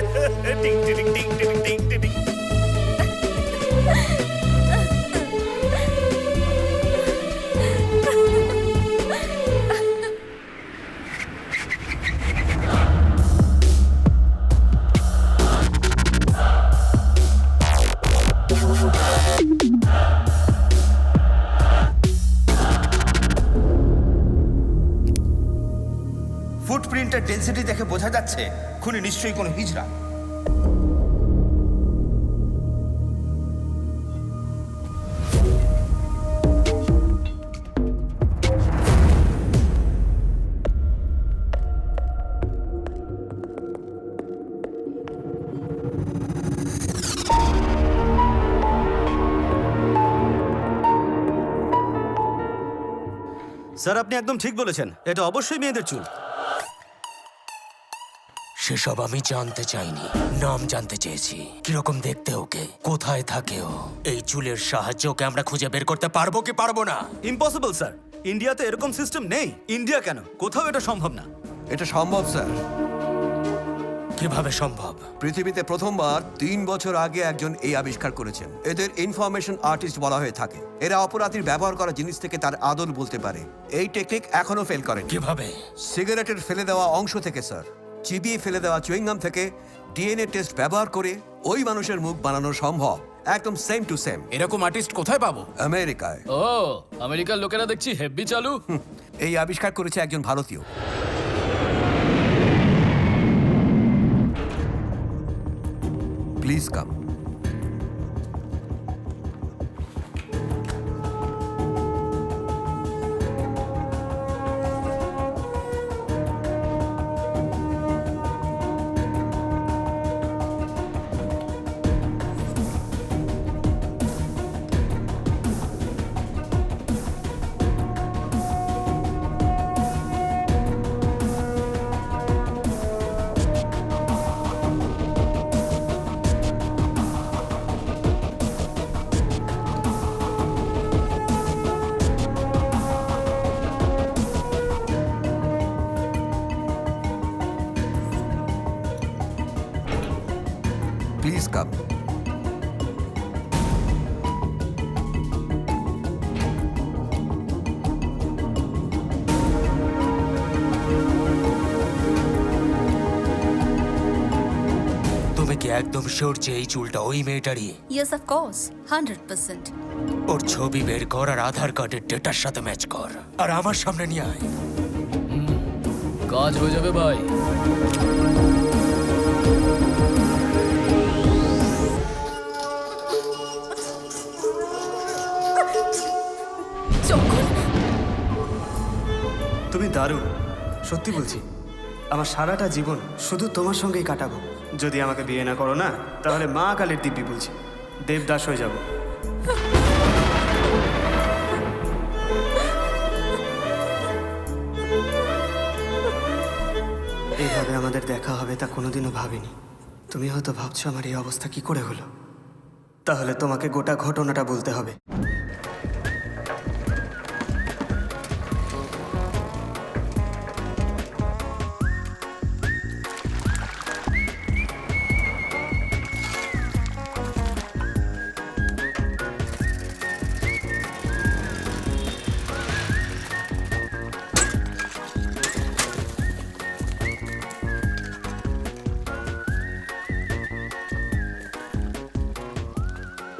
টিং টিং টিং টিং টিং টিং। ফুটপ্রিন্টের ডেন্সিটি দেখে বোঝা যাচ্ছে খুনি নিশ্চয়ই কোনো হিজড়া। স্যার, আপনি একদম ঠিক বলেছেন, এটা অবশ্যই মেয়েদের চুল। সেসব আমি জানতে চাইনি, নাম জানতে চেয়েছি। কিরকম দেখতে ওকে, কোথায় থাকে ও? এই চুলের সাহায্যে ওকে আমরা খুঁজে বের করতে পারবো কি পারবো না? ইম্পসিবল স্যার, ইন্ডিয়াতে এরকম সিস্টেম নেই। ইন্ডিয়া কেন, কোথাও এটা সম্ভব না। এটা সম্ভব স্যার। কিভাবে সম্ভব? পৃথিবীতে প্রথমবার 3 বছর আগে একজন এই আবিষ্কার করেছেন। এদের ইনফরমেশন আর্টিস্ট বলা হয়ে থাকে। এরা অপরাধীর ব্যবহার করা জিনিস থেকে তার আদল বলতে পারে। এই টেকনিক এখনো ফেল করে। কিভাবে? সিগারেটের ফেলে দেওয়া অংশ থেকে স্যার, চিবিয়ে ফেলে দেওয়া চুইংগাম থেকে ডিএনএ টেস্ট ব্যবহার করে ওই মানুষের মুখ বানানো সম্ভব, একদম সেম টু সেম। এরকম আর্টিস্ট কোথায় পাবো? আমেরিকায়। ও, আমেরিকার লোকেরা দেখছি হেভি চালু। এই আবিষ্কার করেছে একজন ভারতীয়। Please come. Please come. তুমি কি একদম শিওর যে এই চুলটা ওই মেয়েটারই? Yes, of course, 100%। ওর ছবি বের কর আর আধার কার্ডের ডেটার সাথে ম্যাচ কর, আর আমার সামনে নিয়ে আয়। কাজ হয়ে যাবে ভাই। তুমি দারুণ, সত্যি বলছি। আমার সারাটা জীবন শুধু তোমার সঙ্গেই কাটাবো। যদি আমাকে বিয়ে না করো না, তাহলে মা কালীর দিব্যি বলছি দেবদাস হয়ে যাব। এইভাবে আমাদের দেখা হবে তা কোনোদিনও ভাবিনি। তুমি হয়তো ভাবছো আমার এই অবস্থা কি করে হলো, তাহলে তোমাকে গোটা ঘটনাটা বলতে হবে।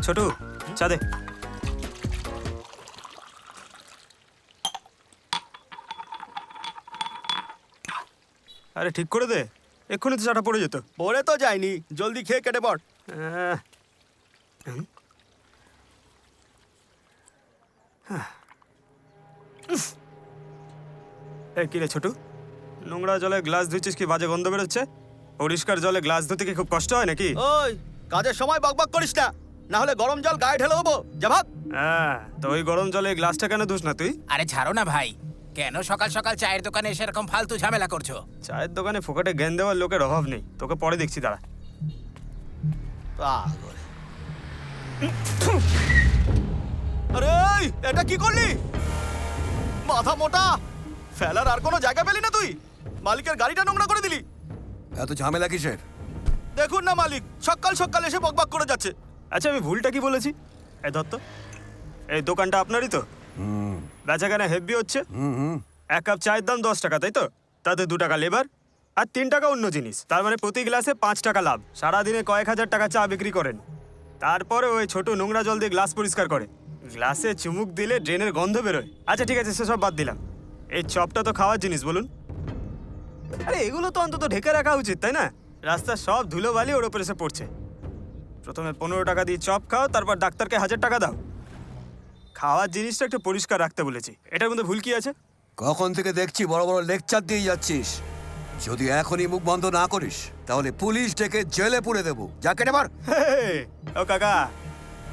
ছোটু, চা দে। আরে ঠিক করে দে, এক্ষুনি তো চাটা পড়ে যেত। পরে তো যায়নি, জলদি খেয়ে কেটে পড়। কি রে ছোটু, নোংরা জলে গ্লাস ধুচ্ছিস কি বাজে গন্ধ বেরোচ্ছে? পরিষ্কার জলে গ্লাস ধুতে কি খুব কষ্ট হয় নাকি? ওই কাজের সময় বকবক করিস না, না হলে গরম জল গায়ে ঢেলে দেবো। যা ভাগ। হ্যাঁ, তো ওই গরম জলে গ্লাসটা কেন ধুস না তুই? আরে ছাড়ো না ভাই, কেন সকাল সকাল চায়ের দোকানে এসে এরকম ফালতু ঝামেলা করছো? চায়ের দোকানে ফোকাটে জ্ঞান দেওয়ার লোকের অভাব নেই, তোকে পরে দেখছি, দাঁড়া। আরে এটা কি করলি? মাথা মোটা, ফেলার আর কোনো জায়গা পেলি না তুই? মালিকের গাড়িটা নোংরা করে দিলি। এত ঝামেলা কিসের? দেখুন না মালিক সকাল সকাল এসে বকবক করে যাচ্ছে। আচ্ছা, আমি ভুলটা কি বলেছি? এই দত্ত, এই দোকানটা আপনারই তো? বেচাকেনা হেভি হচ্ছে। এক কাপ চায়ের দাম 10 টাকা, তাই তো? তাতে 2 টাকা লেবার আর 3 টাকা অন্য জিনিস, তার মানে প্রতি গ্লাসে 5 টাকা লাভ। সারাদিনে কয়েক হাজার টাকা চা বিক্রি করেন। তারপরে ওই ছোট নোংরা জল দিয়ে গ্লাস পরিষ্কার করে। গ্লাসে চুমুক দিলে ড্রেনের গন্ধ বেরোয়। আচ্ছা ঠিক আছে, সেসব বাদ দিলাম। এই চপটা তো খাওয়ার জিনিস, বলুন? আরে এগুলো তো অন্তত ঢেকে রাখা উচিত, তাই না? রাস্তার সব ধুলো বালি ওর ওপর এসে পড়ছে। প্রথমে 15 টাকা দিয়ে চপ খাও, তারপর ডাক্তারকে 1000 টাকা দাও। খাওয়ার জিনিসটা একটু পরিষ্কার রাখতে বলেছি, এটার মধ্যে ভুল কি আছে? কখন থেকে দেখছি বড় বড় লেকচার দিয়ে যাচ্ছিস। যদি এখনই মুখ বন্ধ না করিস তাহলে পুলিশ ডেকে জেলে পুরে দেবো। যা কেটে পার। ও কাকা,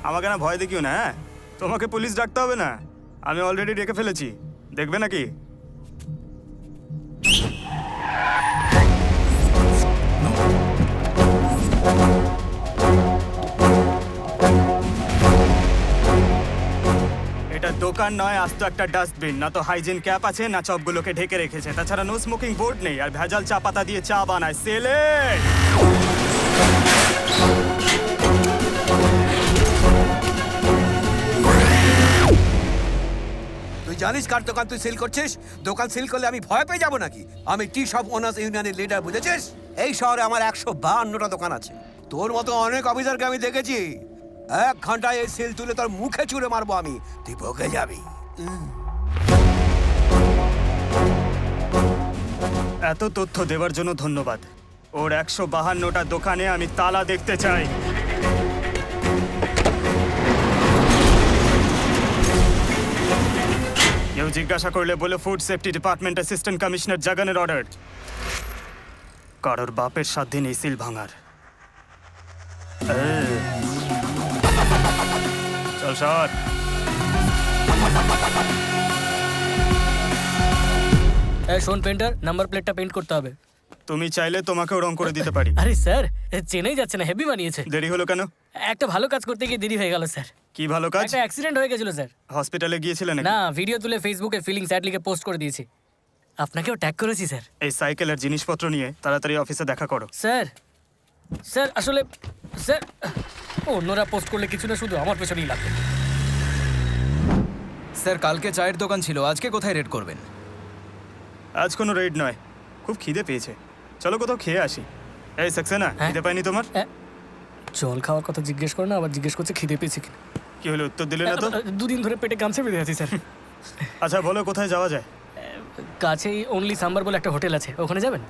আমাকে না ভয় দেখিও না। হ্যাঁ, তোমাকে পুলিশ ডাকতে হবে না, আমি অলরেডি ডেকে ফেলেছি। দেখবে নাকি? এটা দোকান নয়, আজ তো একটা ডাস্টবিন। না তো হাইজিন ক্যাপ আছে, না চপগুলোকে ঢেকে রেখেছে। তাছাড়া নো স্মোকিং বোর্ড নেই, আর ভেজাল চা পাতা দিয়ে চা বানায়। সেলে তুই জানিস কার দোকান তুই সিল করছিস? দোকান সিল করলে আমি ভয় পেয়ে যাবো নাকি? আমি টি শপ ওনার্স ইউনিয়নের লিডার, বুঝেছিস? এই শহরে আমার 152টা দোকান আছে। তোর মতো অনেক অফিসারকে আমি দেখেছি। 1 ঘন্টায় এই সিল তুলে তোর মুখে ছুঁড়ে মারবো আমি, তুই বকে যাবি। এত তথ্য দেওয়ার জন্য ধন্যবাদ। ওর 152টা দোকানে আমি তালা দেখতে চাই। কেউ জিজ্ঞাসা করলে বলে food safety department assistant commissioner জগনের অর্ডার। কারোর বাপের সাধ্যে নেই সিল ভাঙার। চল সর। শোন পেন্টার, নাম্বার প্লেটটা পেন্ট করতে হবে। তুমি চাইলে তোমাকেও রং করে দিতে পারি। আরে স্যার, চেনাই যাচ্ছে না, হেভি বানিয়েছে। দেরি হলো কেন? একটা ভালো কাজ করতে গিয়ে দেরি হয়ে গেল স্যার। কি ভালো কাজ? একটা অ্যাক্সিডেন্ট হয়ে গেছিল স্যার। হসপিটালে গিয়েছিলেন নাকি? না, ভিডিও তুলে ফেসবুকে ফিলিংস অ্যাড লিখে পোস্ট করে দিয়েছি। আপনাকেও ট্যাগ করেছি স্যার। এই সাইকেলের জিনিসপত্র নিয়ে তাড়াতাড়ি অফিসে দেখা করো। স্যার, স্যার আসলে স্যার, অন্যরা পোস্ট করলে কিছু না, শুধু আমার পেছনেই লাগবে। স্যার, কালকে চায়ের দোকান ছিল, আজকে কোথায় রেড করবেন? আজ কোনো রেড নয়, খুব খিদে পেয়েছে, চলো কোথাও খেয়ে আসি। এই সাকসেনা, খিদে পাইনি তোমার? জল খাওয়ার কথা জিজ্ঞেস করে না, আবার জিজ্ঞেস করছে খিদে পেয়েছে কিনা। কি হলো, উত্তর দিলে না তো? 2 দিন ধরে পেটে গামছা বেঁধে আছি স্যার। আচ্ছা বলো, কোথায় যাওয়া যায়? কাছেই অনলি সাম্বার বলে একটা হোটেল আছে, ওখানে যাবেন?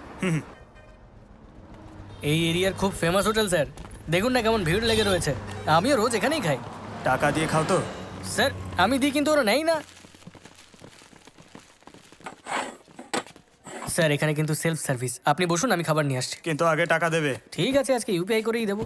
এই এরিয়ার খুব ফেমাস হোটেল স্যার, দেখুন না কেমন ভিড় লেগে রয়েছে। আমিও রোজ এখানেই খাই। টাকা দিয়ে খাও তো? স্যার আমি দিই, কিন্তু ওরা নেই না। স্যার এখানে কিন্তু সেলফ সার্ভিস, আপনি বসুন, আমি খাবার নিয়ে আসছি। কিন্তু আগে টাকা দেবে। ঠিক আছে, আজকে ইউপিআই করেই দেবো।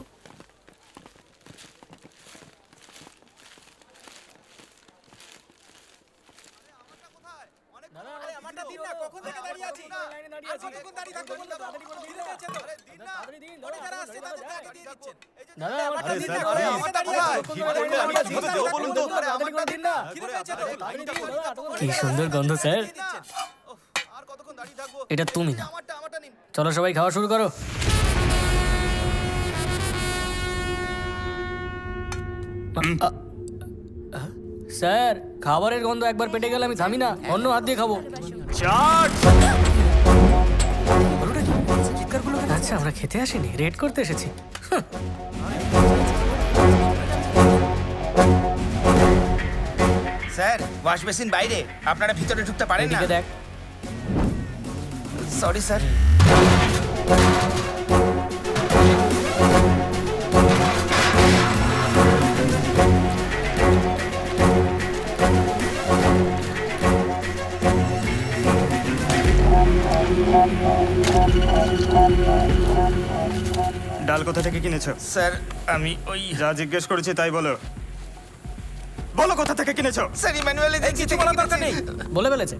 কি সুন্দর গন্ধ স্যার। এটা তুমি না, চলো সবাই খাওয়া শুরু করো। স্যার খাবারের গন্ধ একবার পেটে গেলে আমি থামি না, অন্য হাত দিয়ে খাবো। আচ্ছা আমরা খেতে আসিনি, রেড করতে এসেছি। স্যার ওয়াশ বেসিন বাইরে, আপনারা ভিতরে ঢুকতে পারেন না। এদিকে দেখ। Sorry sir. ডাল কোথা থেকে কিনেছো? স্যার আমি ওই যা জিজ্ঞেস করেছি তাই বলো। বলো কোথা থেকে কিনেছো? স্যার ইমানুয়েল কিছু বলার দরকার নেই। বলে ফেলেছে।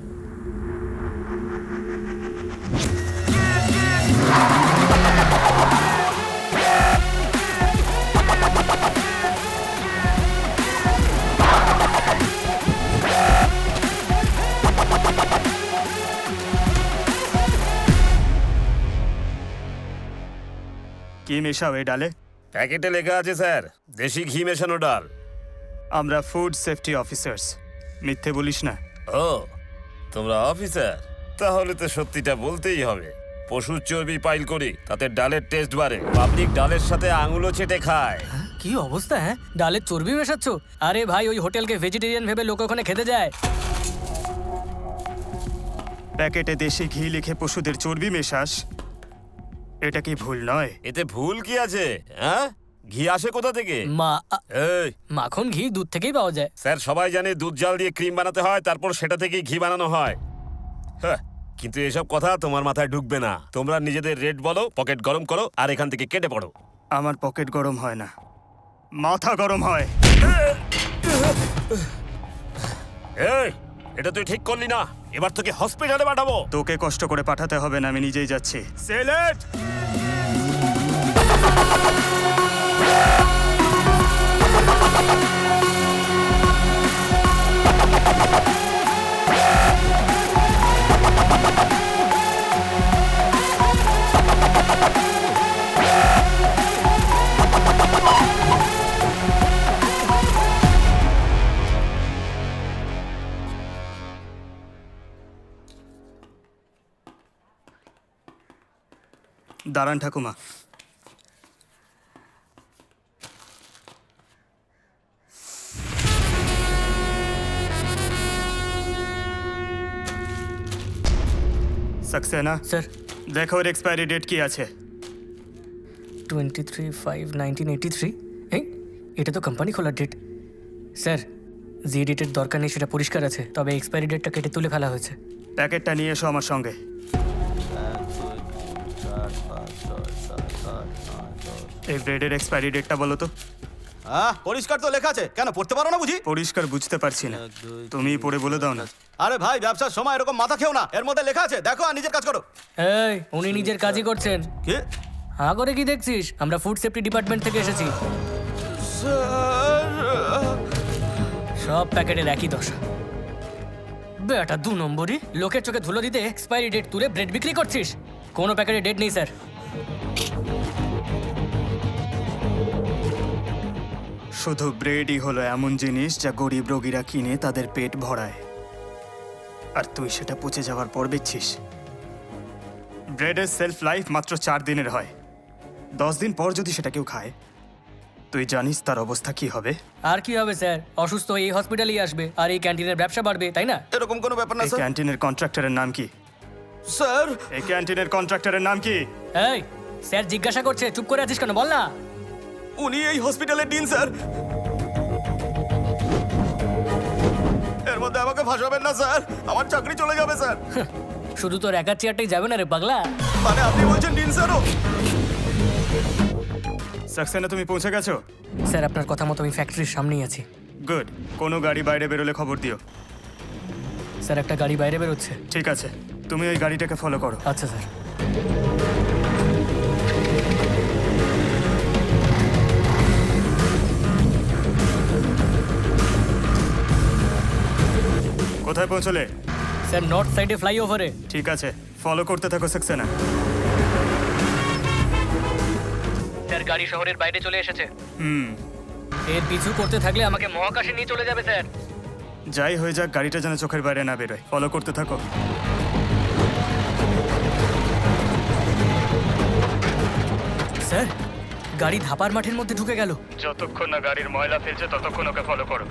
কি মেশাও এই ডালে? প্যাকেটে লেখা আছে স্যার, দেশি ঘি মেশানো ডাল। আমরা ফুড সেফটি অফিসার্স, মিথ্যে বলিস না। ও তোমরা অফিসার, তাহলে তো সত্যিটা বলতেই হবে। পশুর চর্বি পাইল করি, তাতে ডালের টেস্ট বাড়ে। পাবলিক ডালের সাথে আঙুলও চেটে খায়। কি অবস্থা, হ্যাঁ ডালের চর্বি মেশাচ্ছ? আরে ভাই ওই হোটেলকে ভেজিটেরিয়ান ভেবে লোক ওখানে খেতে যায়। প্যাকেটে দেশি ঘি লিখে পশুদের চর্বি মেশাস, এটা কি ভুল নয়? এতে ভুল কি আছে? হ্যাঁ, ঘি আসে কোথা থেকে? এই মাখন ঘি দুধ থেকেই পাওয়া যায়। স্যার সবাই জানে দুধ জাল দিয়ে ক্রিম বানাতে হয়, তারপর সেটা থেকেই ঘি বানানো হয়। হ্যাঁ, কিন্তু এসব কথা তোমার মাথায় ঢুকবে না। তোমরা নিজেদের রেট বলো, পকেট গরম করো আর এখান থেকে কেটে পড়ো। আমার পকেট গরম হয় না, মাথা গরম হয়। এই এটা তুই ঠিক করলি না, এবার তোকে হসপিটালে পাঠাবো। তোকে কষ্ট করে পাঠাতে হবে না, আমি নিজেই যাচ্ছি। সেলেট! দাঁড়ান ঠাকুমা। सक्सेना স্যার দেখো ওর এক্সপায়ারি ডেট কি আছে। 23/5/1983। এই এটা তো কোম্পানি খোলার ডেট। স্যার যে ডেটের দরকার নেই সেটা পরিষ্কার আছে, তবে এক্সপায়ারি ডেটটা কেটে তুলে ফেলা হয়েছে। প্যাকেটটা নিয়ে এসো আমার সঙ্গে। এই ব্রেডের এক্সপায়ারি ডেটটা বলো তো। পরিষ্কার তো লেখা আছে, কেন পড়তে পারো না বুঝি? পরিষ্কার বুঝতে পারছি না, তুমি পড়ে বলে দাও না। আরে ভাই ব্যবসার সময় এরকম মাথা খেও না, এর মধ্যে লেখা আছে দেখো আর নিজের কাজ করো। এই উনি নিজের কাজই করছেন। কি হ্যাঁ করে কি দেখছিস? আমরা ফুড সেফটি ডিপার্টমেন্ট থেকে এসেছি। সব প্যাকেটের একই দশা। বেটা 2 নম্বরই, লোকের চোখে ধুলো দিতে এক্সপায়ারি ডেট তুলে ব্রেড বিক্রি করছিস। কোনো প্যাকেটে ডেট নেই স্যার। শুধু ব্রেডই হলো এমন জিনিস যা গরিব রোগীরা কিনে তাদের পেট ভরায়, আর তুই সেটা পচে যাওয়ার পর বেচছিস। ব্রেডের সেলফ লাইফ মাত্র 4 দিনের হয়। 10 দিন পর যদি সেটা কেউ খায়, তুই জানিস তার অবস্থা কি হবে? আর কি হবে স্যার, অসুস্থ এই হসপিটালেই আসবে আর এই ক্যান্টিনের ব্যবসা বাড়বে, তাই না? এরকম কোনো ব্যাপার না এই স্যার। ক্যান্টিনের কন্ট্রাক্টরের নাম কি? স্যার এই ক্যান্টিনের কন্ট্রাক্টরের নাম কি? এই স্যার জিজ্ঞাসা করছে, চুপ করে আছিস কেন, বল না। উনি এই হসপিটালের ডিন স্যার। এর মধ্যে আমাকে ফাঁসাবেন না স্যার, আমার চাকরি চলে যাবে স্যার। শুধু তোর একার চেয়ারটাই যাবে না রে পাগলা। মানে আপনি বলছেন ডিন স্যারও? সাকসেনা, তুমি পৌঁছে গেছো? স্যার আপনার কথা মতো আমি ফ্যাক্টরির সামনেই আছি। গুড। কোনো গাড়ি বাইরে বেরোলে খবর দিও। স্যার একটা গাড়ি বাইরে বেরোচ্ছে। ঠিক আছে, তুমি ওই গাড়িটাকে ফলো করো। আচ্ছা স্যার। কোথায় পৌঁছলে? স্যার নর্থ সাইডে ফ্লাইওভারে। ঠিক আছে, ফলো করতে থাকো সাকসেনা। স্যার গাড়ি শহরের বাইরে চলে এসেছে। হুম, এর পিছু করতে থাকলে আমাকে মহাকাশে নিয়ে চলে যাবে স্যার। যাই হয়ে যাক, গাড়িটা যেন চোখের বাইরে না বেরোয়। ফলো করতে থাকো। স্যার গাড়ি ধাপার মাঠের মধ্যে ঢুকে গেল। যতক্ষণ না গাড়ির ময়লা ফেলছে ততক্ষণ ওকে ফলো করো।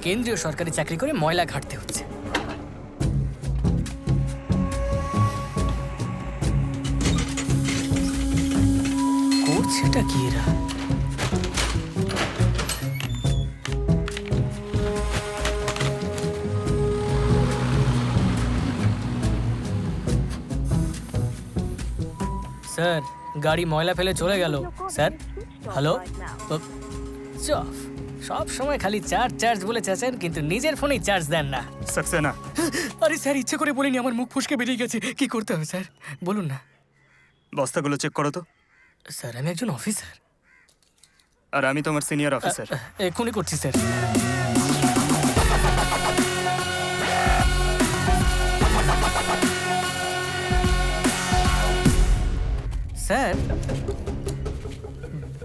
কেন্দ্রীয় সরকারি চাকরি করে ময়লা ঘাটতে হচ্ছে। করছেটা কি এরা? স্যার গাড়ি ময়লা ফেলে চলে গেল। স্যার হ্যালো, চফ সব সময় খালি চার্জ বলে চেঁচেন, কিন্তু নিজের ফোনেই চার্জ দেন না। সাকসেনা, আরে স্যার ইচ্ছে করে বলিনি, আমার মুখ ফসকে বেরিয়ে গেছে। কি করতে হবে স্যার বলুন না। বস্তাগুলো চেক করো তো। স্যার আমি একজন অফিসার। আর আমি তোমার সিনিয়র অফিসার। এক্ষুনি করছি স্যার। স্যার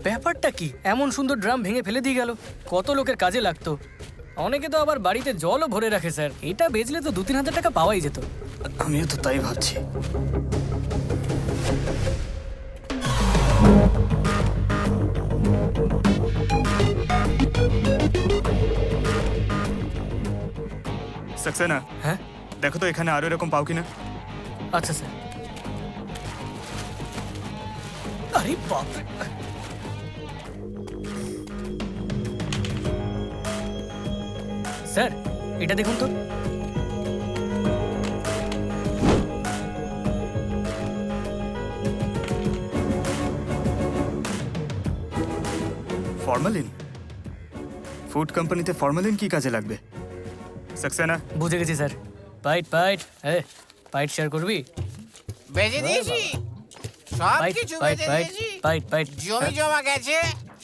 ব্যাপারটা কি? এমন সুন্দর ড্রাম ভেঙে ফেলে দিয়ে গেল, কত লোকের কাজে লাগতো। অনেকে তো আবার বাড়িতে জলও ভরে রাখে স্যার। এটা বেচলে তো 2-3 হাজার টাকা পাওয়াই যেত। আমিও তো তাই ভাবছি। সাকসেনা, হ্যাঁ দেখো তো এখানে আরো এরকম পাও কিনা। আচ্ছা স্যার। আরে বাপ রে। স্যার এটা দেখুন তো। ফরমালিন? ফুড কোম্পানিতে ফরমালিন কি কাজে লাগবে? সাকসেনা, বুঝে গেছি স্যার। পাইট শেয়ার করবি? বেজে দিয়েছি, সব কিছু বেজে দিয়েছি। পাইট জমি জমা গেছে,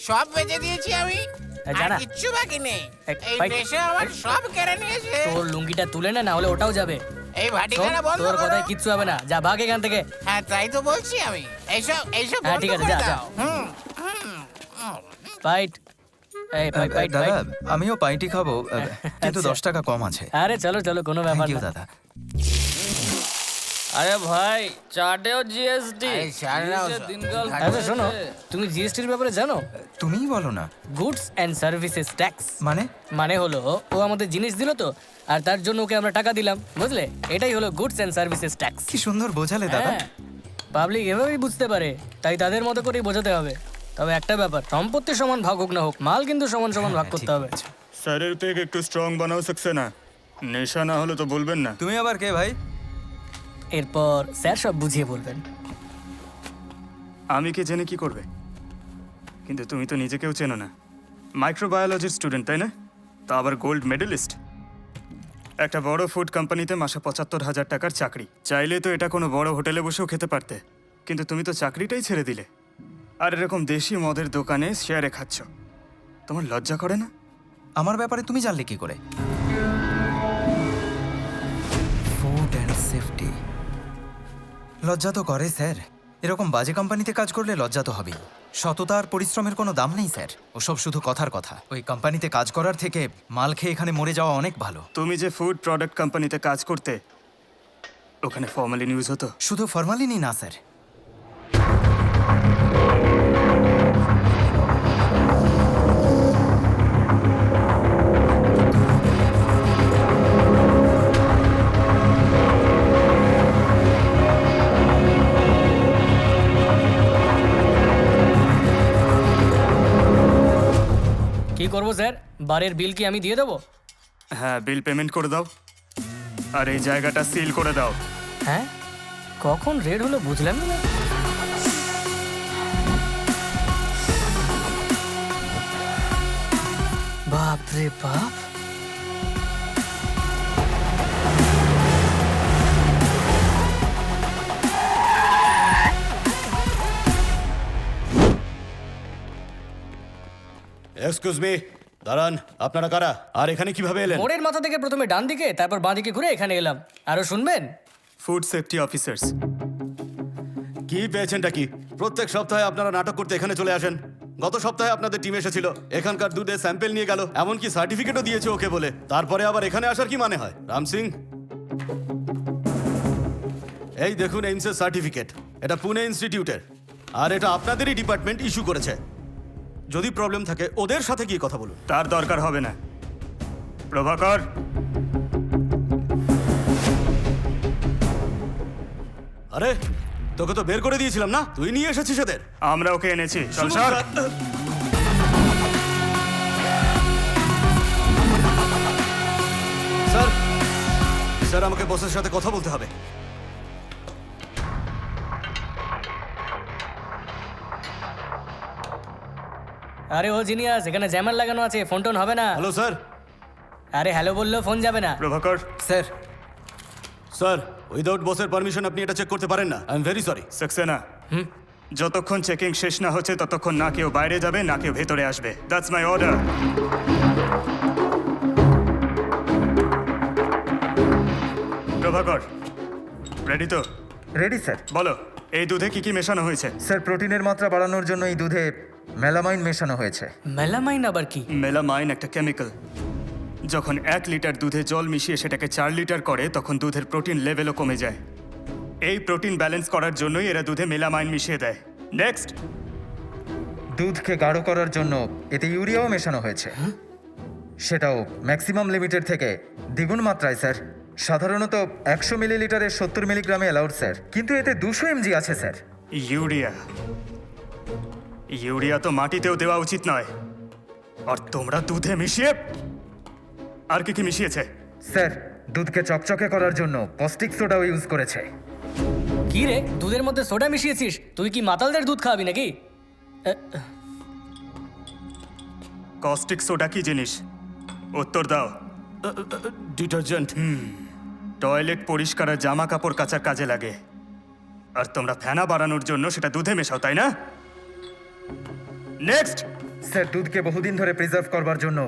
সব বেজে দিয়েছি আমি। আর জানা কিচ্ছু বাকি নেই। এই পাইট। দেশে আমার সব কেড়ে নিয়েছে। তোর লুঙ্গিটা তুলে না হলে ওটাও যাবে। এই শোন, ভাটিখানা বন্ধ তোর করো। কথায় কিচ্ছু হবে না, যা ভাগ এখান থেকে। হ্যাঁ তাই তো বলছি আমি। এইসব হ্যাঁ, বন্ধ ঠিক আছে, করে যা, যা। দাও। পাইট। এই পাইট দাদা আমিও পাইটি খাবো, কিন্তু 10 টাকা কম আছে। আরে চলো চলো, কোনো ব্যাপার থ্যাংক ইউ না। দাদা। আরে ভাই চাটেও জিএসটি। এই ছাড় না ওসব। আচ্ছা শোনো, তুমি জিএসটির ব্যাপারে জানো? তুমিই বলো না। Goods and services tax. মানে হলো ও আমাদের জিনিস দিল তো, আর তার জন্য ওকে আমরা টাকা দিলাম, বুঝলে? এটাই হলো গুডস অ্যান্ড সার্ভিসেস ট্যাক্স। কি সুন্দর বোঝালে দাদা। পাবলিক এভাবেই বুঝতে পারে, তাই তাদের মতো করেই বোঝাতে হবে। তবে একটা ব্যাপার, সম্পত্তি সমান ভাগ হোক না হোক, মাল কিন্তু সমান সমান ভাগ করতে হবে। স্যারের থেকে একটু স্ট্রং বানাও সাকসেনা। নেশা না হলে তো বলবেন না। তুমি আবার কে ভাই? এরপর স্যার সব বুঝিয়ে বলবেন। আমি কে জেনে কি করবে? কিন্তু তুমি তো নিজেকেও চেনো না। মাইক্রোবায়োলজির স্টুডেন্ট, তাই না? তা আবার গোল্ড মেডেলিস্ট। একটা বড় ফুড কোম্পানিতে মাসে 75,000 টাকার চাকরি। চাইলে তো এটা কোনো বড় হোটেলে বসেও খেতে পারতে, কিন্তু তুমি তো চাকরিটাই ছেড়ে দিলে, আর এরকম দেশি মদের দোকানে শেয়ারে খাচ্ছ। তোমার লজ্জা করে না? আমার ব্যাপারে তুমি জানলে কি করে? Food and safety. লজ্জা তো করে স্যার। এরকম বাজে কোম্পানিতে কাজ করলে লজ্জা তো হবেই। সততা আর পরিশ্রমের কোনো দাম নেই স্যার, ওসব শুধু কথার কথা। ওই কোম্পানিতে কাজ করার থেকে মাল খেয়ে এখানে মরে যাওয়া অনেক ভালো। তুমি যে ফুড প্রোডাক্ট কোম্পানিতে কাজ করতে, ওখানে ফর্মালিন ইউজ হতো? শুধু ফরমালিনই না স্যার, কি করবো স্যার? বারের বিল কি আমি দিয়ে দেবো? হ্যাঁ, বিল পেমেন্ট করে দাও। আর এই জায়গাটা সিল করে দাও। হ্যাঁ কখন রেড হলো বুঝলাম না। বাপ রে বাপ, এক্সকিউজ মি, দাঁড়ান, আপনারা কারা আর এখানে কিভাবে এলেন? মোড়ের মাথা থেকে প্রথমে ডান দিকে তারপর বাঁ দিকে ঘুরে এখানে এলাম। আরো শুনবেন? Food safety officers. কি পেয়েছেনটা কি? প্রত্যেক সপ্তাহে আপনারা নাটক করতে এখানে চলে আসেন। গত সপ্তাহে আপনাদের টিম এসেছিল, এখানকার দুধের স্যাম্পেল নিয়ে গেল, এমনকি সার্টিফিকেটও দিয়েছে ওকে বলে। তারপরে আবার এখানে আসার কি মানে হয়? রাম সিং, এই দেখুন এইমসের সার্টিফিকেট, এটা পুনে ইনস্টিটিউটের, আর এটা আপনাদেরই ডিপার্টমেন্ট ইস্যু করেছে। যদি প্রবলেম থাকে ওদের সাথে গিয়ে কথা বলুন। তার দরকার হবে না। প্রভাকর, আরে তোকে তো বের করে দিয়েছিলাম না, তুই নিয়ে এসেছিস এদের। আমরা ওকে এনেছি। চল শুনুন, সর। স্যার, স্যার আমাকে বসের সাথে কথা বলতে হবে। আরে ও জিনিয়াস, এখানে জ্যামার লাগানো আছে, ফোন টোন হবে না। Hello sir. আরে হ্যালো বললেও ফোন যাবে না। প্রভাকর। স্যার, স্যার উইদাউট বসের পারমিশন আপনি এটা চেক করতে পারেন না। I am very sorry. Saxena, যতক্ষণ চেকিং শেষ না হচ্ছে ততক্ষণ না কেউ বাইরে যাবে না কেউ ভেতরে আসবে। That's my order. Prabhakar, ready তো? Ready sir. বলো, এই দুধে কি কি মেশানো হয়েছে? স্যার, প্রোটিনের মাত্রা বাড়ানোর জন্য এই দুধে মেলামাইন মেশানো হয়েছে। মেলামাইন আবার কি? মেলামাইন একটা কেমিক্যাল। যখন 1 লিটার দুধে জল মিশিয়ে সেটাকে 4 লিটার করে তখন দুধের প্রোটিন লেভেলও কমে যায়। এই প্রোটিন ব্যালেন্স করার জন্যই এরা দুধে মেলামাইন মিশিয়ে দেয়। নেক্সট, দুধকে গাঢ় করার জন্য এতে ইউরিয়াও মেশানো হয়েছে, সেটাও ম্যাক্সিমাম লিমিটের থেকে দ্বিগুণ মাত্রায় স্যার। সাধারণত 100 মিলিলিটারে 70 মিলিগ্রামে অ্যালাউড স্যার, কিন্তু এতে 200 mg আছে স্যার। ইউরিয়া? ইউরিয়া তো মাটিতেও দেওয়া উচিত নয়। আর তোমরা দুধে মিশিয়ে আর কি কি মিশিয়েছে? স্যার, দুধকে চকচকে করার জন্য কস্টিক সোডাও ইউজ করেছে। কি রে, দুধের মধ্যে সোডা মিশিয়েছিস? তুই কি মাতালদের দুধ খাওয়াবি নাকি? কস্টিক সোডা কি জিনিস? উত্তর দাও। ডিটারজেন্ট। টয়লেট পরিষ্কার আর জামা কাপড় কাচার কাজে লাগে। আর তোমরা ফেনা বাড়ানোর জন্য সেটা দুধে মেশাও, তাই না? নেক্সট, স্যার, দুধকে বহুদিন ধরে প্রিজার্ভ করবার জন্য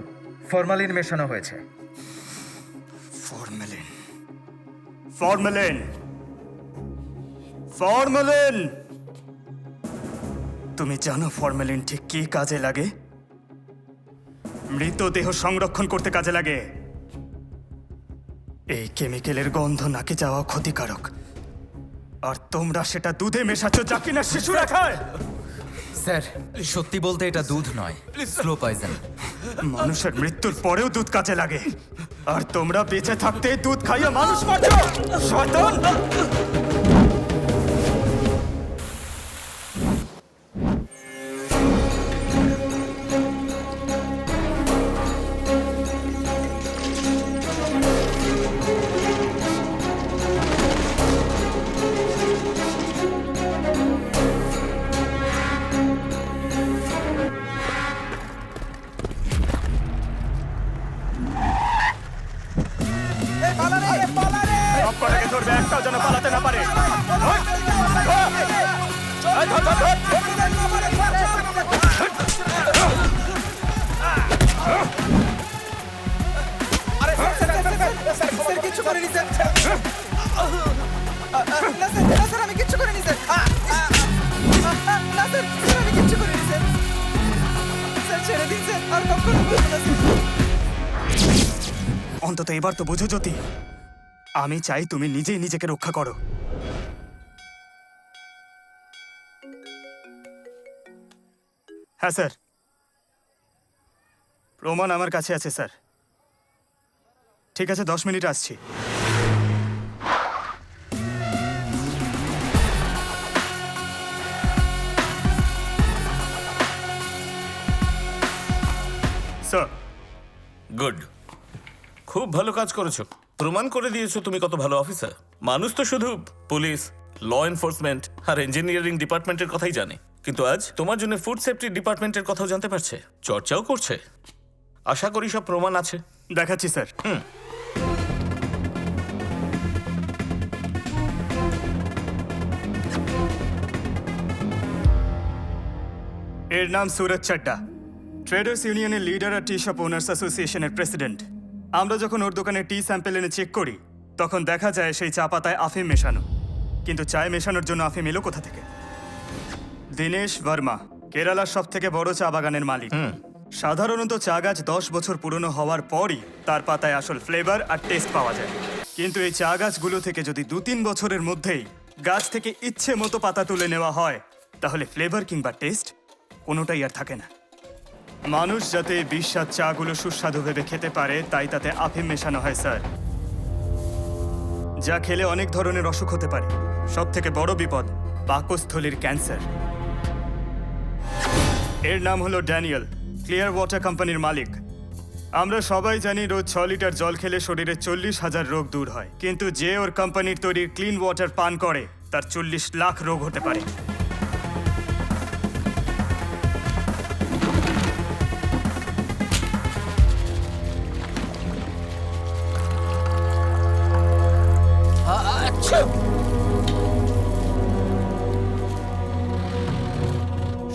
ফরমালিন মেশানো হয়েছে। ফরমালিন? ফরমালিন? ফরমালিন? তুমি জানো ফরমালিন ঠিক কি কাজে লাগে? মৃতদেহ সংরক্ষণ করতে কাজে লাগে। এই কেমিক্যালের গন্ধ নাকে যাওয়া ক্ষতিকারক, আর তোমরা সেটা দুধে মেশাচ্ছ যা কিনা শিশুরা খায়। স্যার, সত্যি বলতে এটা দুধ নয়, স্লো পয়জন। মানুষের মৃত্যুর পরেও দুধ কাজে লাগে, আর তোমরা বেঁচে থাকতে দুধ খাইয়ে মানুষ মারছো। শয়তান! সব কটাকে ধরবে, একটাও যেন পালাতে না পারে। কিছু করিনি স্যার। আমি কিচ্ছু করিনি স্যার। না স্যার, আমি কিচ্ছু করিনি স্যার। স্যার ছেড়ে দিন স্যার, আর কখনো বলবো না স্যার। অন্তত এবার তো বুঝো জ্যোতি, আমি চাই তুমি নিজেই নিজেকে রক্ষা করো। হ্যাঁ স্যার, প্রমাণ আমার কাছে আছে স্যার। ঠিক আছে, 10 মিনিট আসছি। স্যার। গুড, খুব ভালো কাজ করেছো। প্রমাণ করে দিয়েছো তুমি কত ভালো অফিসার। মানুষ তো শুধু পুলিশ, ল এনফোর্সমেন্ট আর ইঞ্জিনিয়ারিং ডিপার্টমেন্টের কথাই জানে, কিন্তু আজ তোমার জন্য ফুড সেফটি ডিপার্টমেন্টের কথাও জানতে পারছে, চর্চাও করছে। আশা করি সব প্রমাণ আছে। দেখাচ্ছি স্যার। এর নাম সুরজ চাড্ডা, ট্রেডার্স ইউনিয়নের লিডার আর টি শপ ওনার্স অ্যাসোসিয়েশনের প্রেসিডেন্ট। আমরা যখন ওর দোকানে টি স্যাম্পেল এনে চেক করি তখন দেখা যায় সেই চা পাতায় আফিম মেশানো, কিন্তু চায় মেশানোর জন্য আফিম এলো কোথা থেকে? দীনেশ ভার্মা কেরালার সব থেকে বড় চা বাগানের মালিক। সাধারণত চা গাছ 10 বছর পুরনো হওয়ার পরই তার পাতায় আসল ফ্লেভার আর টেস্ট পাওয়া যায়, কিন্তু এই চা গাছগুলো থেকে যদি 2-3 বছরের মধ্যেই গাছ থেকে ইচ্ছে মতো পাতা তুলে নেওয়া হয় তাহলে ফ্লেভার কিংবা টেস্ট কোনোটাই আর থাকে না। মানুষ যাতে বিস্বাদ চাগুলো সুস্বাদু ভেবে খেতে পারে তাই তাতে আফিম মেশানো হয় স্যার, যা খেলে অনেক ধরনের অসুখ হতে পারে। সব থেকে বড় বিপদ পাকস্থলীর ক্যান্সার। এর নাম হলো ড্যানিয়েল, ক্লিয়ার ওয়াটার কোম্পানির মালিক। আমরা সবাই জানি রোজ 6 লিটার জল খেলে শরীরে 40,000 রোগ দূর হয়, কিন্তু যে ওর কোম্পানির তৈরি ক্লিন ওয়াটার পান করে তার 40 লাখ রোগ হতে পারে।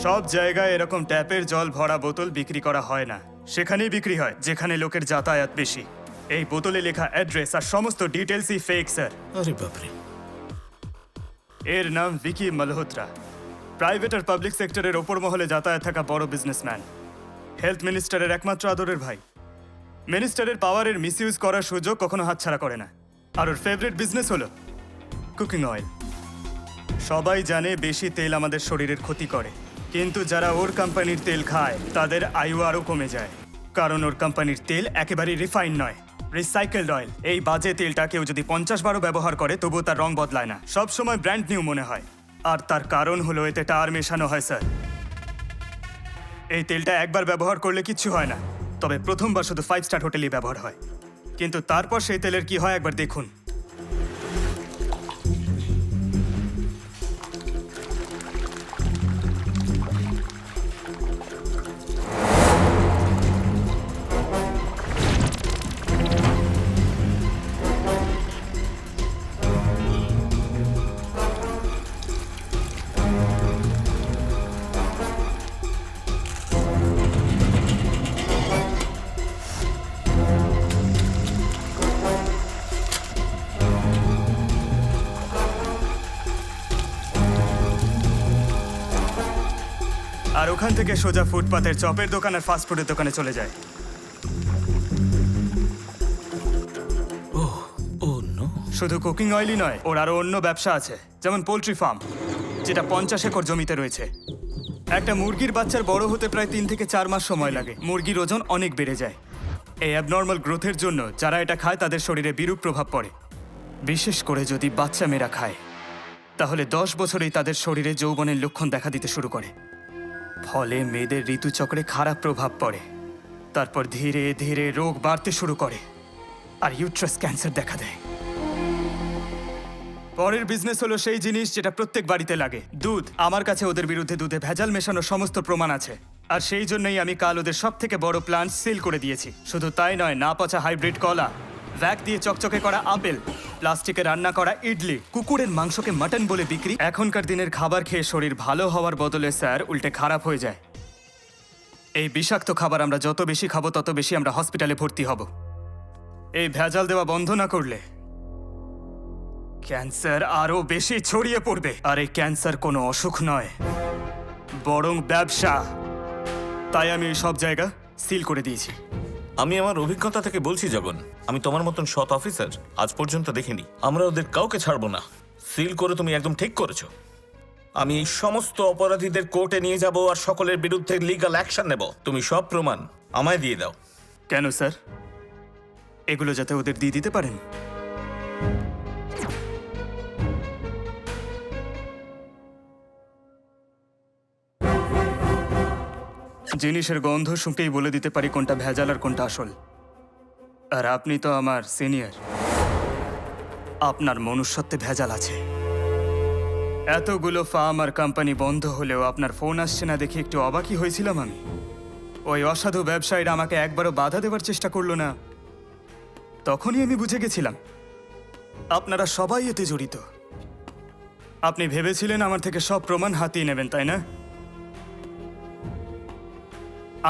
সব জায়গায় এরকম ট্যাপের জল ভরা বোতল বিক্রি করা হয় না, সেখানেই বিক্রি হয় যেখানে লোকের যাতায়াত বেশি। এই বোতলে লেখা অ্যাড্রেস আর সমস্ত ডিটেলসই ফেক স্যার। আরে বাপরে। এর নাম ভিকি মালহোত্রা, প্রাইভেট আর পাবলিক সেক্টরের ওপর মহলে যাতায়াত থাকা বড় বিজনেসম্যান, হেলথ মিনিস্টারের একমাত্র আদরের ভাই। মিনিস্টারের পাওয়ারের মিসইউজ করার সুযোগ কখনো হাতছাড়া করে না। আর ওর ফেভারিট বিজনেস হলো কুকিং অয়েল। সবাই জানে বেশি তেল আমাদের শরীরের ক্ষতি করে, কিন্তু যারা ওর কোম্পানির তেল খায় তাদের আয়ু আরও কমে যায়, কারণ ওর কোম্পানির তেল একেবারেই রিফাইন নয়, রিসাইকেলড অয়েল। এই বাজে তেলটা কেউ যদি 50 বারও ব্যবহার করে তবুও তার রং বদলায় না, সব সময় ব্র্যান্ড নিউ মনে হয়। আর তার কারণ হলো এতে টার মেশানো হয় স্যার। এই তেলটা একবার ব্যবহার করলে কিচ্ছু হয় না, তবে প্রথমবার শুধু 5 স্টার হোটেলেই ব্যবহার হয়, কিন্তু তারপর সেই তেলের কি হয় একবার দেখুন। আর ওখান থেকে সোজা ফুটপাতের চপের দোকান আর ফাস্টফুডের দোকানে চলে যায়। শুধু কুকিং অয়েলই নয়, ওর আরো অন্য ব্যবসা আছে, যেমন পোলট্রি ফার্ম, যেটা 50 একর জমিতে রয়েছে। একটা মুরগির বাচ্চার বড় হতে প্রায় 3 থেকে 4 মাস সময় লাগে। মুরগির ওজন অনেক বেড়ে যায়। এই অ্যাবনর্মাল গ্রোথের জন্য যারা এটা খায় তাদের শরীরে বিরূপ প্রভাব পড়ে। বিশেষ করে যদি বাচ্চা মেয়েরা খায় তাহলে 10 বছরেই তাদের শরীরে যৌবনের লক্ষণ দেখা দিতে শুরু করে। ফলে মেয়েদের ঋতুচক্রে খারাপ প্রভাব পড়ে, তারপর ধীরে ধীরে রোগ বাড়তে শুরু করে আর ইউট্রাস ক্যান্সার দেখা দেয়। পরের বিজনেস হলো সেই জিনিস যেটা প্রত্যেক বাড়িতে লাগে, দুধ। আমার কাছে ওদের বিরুদ্ধে দুধে ভেজাল মেশানোর সমস্ত প্রমাণ আছে, আর সেই জন্যই আমি কাল ওদের সব থেকে বড় প্ল্যান্ট সিল করে দিয়েছি। শুধু তাই নয়, না পচা হাইব্রিড কলা, ভ্যাক দিয়ে চকচকে করা আপেল, প্লাস্টিকে রান্না করা ইডলি, কুকুরের মাংসকে মাটন বলে বিক্রি। এখনকার দিনের খাবার খেয়ে শরীর ভালো হওয়ার বদলে স্যার উল্টে খারাপ হয়ে যায়। এই বিষাক্ত খাবার আমরা যত বেশি খাবো তত বেশি আমরা হসপিটালে ভর্তি হব। এই ভেজাল দেওয়া বন্ধ না করলে ক্যান্সার আরো বেশি ছড়িয়ে পড়বে। আর এই ক্যান্সার কোনো অসুখ নয়, বরং ব্যবসা। তাই আমি সব জায়গা সিল করে দিয়েছি। আমি আমার অভিজ্ঞতা থেকে বলছি জগন, আমি তোমার মতন সৎ অফিসার আজ পর্যন্ত দেখিনি। আমরা ওদের কাউকে ছাড়বো না। সিল করে তুমি একদম ঠিক করেছো। আমি এই সমস্ত অপরাধীদের কোর্টে নিয়ে যাব আর সকলের বিরুদ্ধে লিগ্যাল অ্যাকশন নেব। তুমি সব প্রমাণ আমায় দিয়ে দাও। কেন স্যার? এগুলো যাতে ওদের দিয়ে দিতে পারেন। জিনিসের গন্ধ শুঁকেই বলে দিতে পারি কোনটা ভেজাল আর কোনটা আসল। আর আপনি তো আমার সিনিয়র। আপনার মনুষ্যত্বে ভেজাল আছে। এতগুলো ফার্ম আর কোম্পানি বন্ধ হলেও আপনার ফোন আসছে না দেখে একটু অবাকই হয়েছিলাম আমি। ওই অসাধু ব্যবসায়ীরা আমাকে একবারও বাধা দেওয়ার চেষ্টা করলো না। তখনই আমি বুঝে গেছিলাম আপনারা সবাই এতে জড়িত। আপনি ভেবেছিলেন আমার থেকে সব প্রমাণ হাতিয়ে নেবেন, তাই না?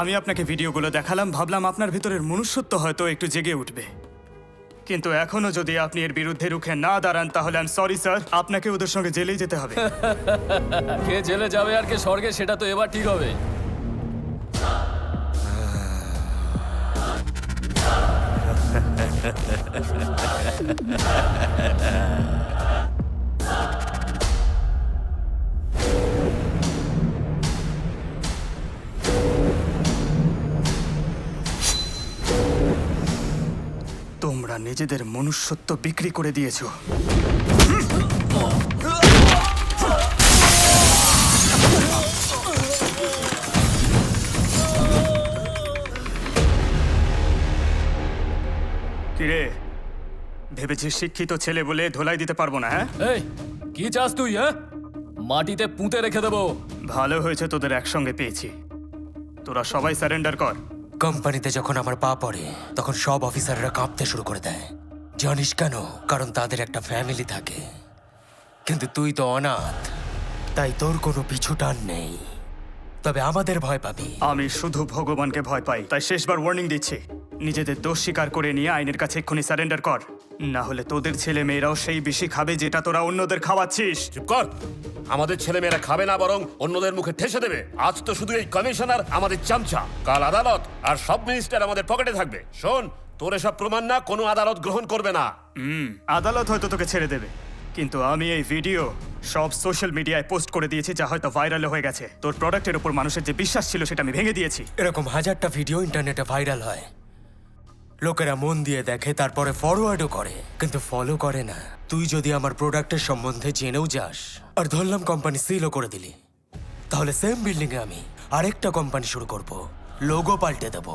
আমি আপনাকে ভিডিওগুলো দেখালাম, ভাবলাম আপনার ভিতরের মনুষ্যত্ব হয়তো একটু জেগে উঠবে। কিন্তু এখনো যদি আপনি এর বিরুদ্ধে রুখে না দাঁড়ান তাহলে আই এম সরি স্যার, আপনাকে ওদের সঙ্গে জেলেই যেতে হবে। কে জেলে যাবে আর কে স্বর্গে সেটা তো এবার ঠিক হবে। তোমরা নিজেদের মনুষ্যত্ব বিক্রি করে দিয়েছো। কিরে, ভেবেছিস শিক্ষিত ছেলে বলে ধোলাই দিতে পারবো না? হ্যাঁ, এই কি চাস তুই? হ্যাঁ, মাটিতে পুঁতে রেখে দেবো। ভালো হয়েছে তোদের একসঙ্গে পেয়েছি। তোরা সবাই সারেন্ডার কর। কোম্পানিতে যখন আমার পা পড়ে তখন সব অফিসাররা কাঁপতে শুরু করে দেয়। জানিস কেন? কারণ তাদের একটা ফ্যামিলি থাকে। কিন্তু তুই তো অনাথ, তাই তোর কোনো পিছু টান নেই। তবে আমাদের ভয় পাবি। আমি শুধু ভগবানকে ভয় পাই, তাই শেষবার ওয়ার্নিং দিচ্ছি, নিজেদের দোষ স্বীকার করে নিয়ে আইনের কাছে এক্ষুনি সারেন্ডার কর, না হলে তোদের ছেলে মেয়েরাও সেই বেশি খাবে যেটা তোরা অন্যদের খাওয়াচ্ছিস। চুপ কর। আমাদের ছেলেমেয়েরা খাবে না, বরং অন্যদের মুখে ঠেসে দেবে। আজ তো শুধু এই কমিশনার আমাদের চামচা, কাল আদালত, আর সব মিনিস্টার আমাদের পকেটে থাকবে। শোন, তোর এসব প্রমাণ না কোনো আদালত গ্রহণ করবে না। আদালত হয়তো তোকে ছেড়ে দেবে, কিন্তু আমি এই ভিডিও সব সোশ্যাল মিডিয়ায় পোস্ট করে দিয়েছি, যা হয়তো ভাইরাল হয়ে গেছে। তোর প্রোডাক্টের উপর মানুষের যে বিশ্বাস ছিল সেটা আমি ভেঙে দিয়েছি। এরকম হাজারটা ভিডিও ইন্টারনেটে ভাইরাল হয়, লোকেরা মন দিয়ে দেখে, তারপরে ফরওয়ার্ডও করে, কিন্তু ফলো করে না। তুই যদি আমার প্রোডাক্টের সম্বন্ধে জেনেও যাস আর ধরলাম কোম্পানি সিলও করে দিলি, তাহলে সেম বিল্ডিং এ আমি আরেকটা কোম্পানি শুরু করব। লোগো পাল্টে দেব,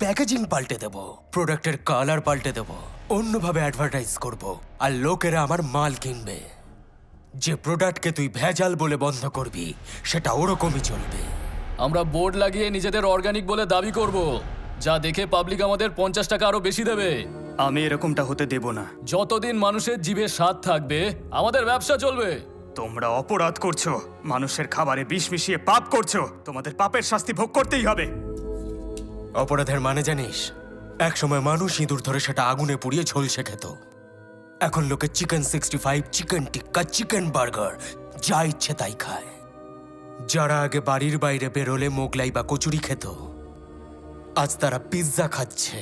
প্যাকেজিং পাল্টে দেব, প্রোডাক্টের কালার পাল্টে দেব, অন্যভাবে অ্যাডভার্টাইজ করব, আর লোকেরা আমার মাল কিনবে। যে প্রোডাক্টকে তুই ভেজাল বলে বন্ধ করবি সেটা ওরকমই চলবে। আমরা বোর্ড লাগিয়ে নিজেদের অর্গানিক বলে দাবি করব, যা দেখে পাবলিক আমাদের 50 টাকা আরো বেশি দেবে। আমি এরকমটা হতে দেব না। যতদিন মানুষের জিভে স্বাদ থাকবে আমাদের ব্যবসা চলবে। তোমরা অপরাধ করছো, মানুষের খাবারে বিষ মিশিয়ে পাপ করছো, তোমাদের পাপের শাস্তি ভোগ করতেই হবে। অপরাধের মানে জানিস? একসময় মানুষ ইঁদুর ধরে সেটা আগুনে পুড়িয়ে ঝলসে খেত। এখন লোকে চিকেন 65, চিকেন টিক্কা, চিকেন বার্গার, যা ইচ্ছে তাই খায়। যারা আগে বাড়ির বাইরে বেরোলে মোগলাই বা কচুরি খেত, আজ তারা পিৎজা খাচ্ছে।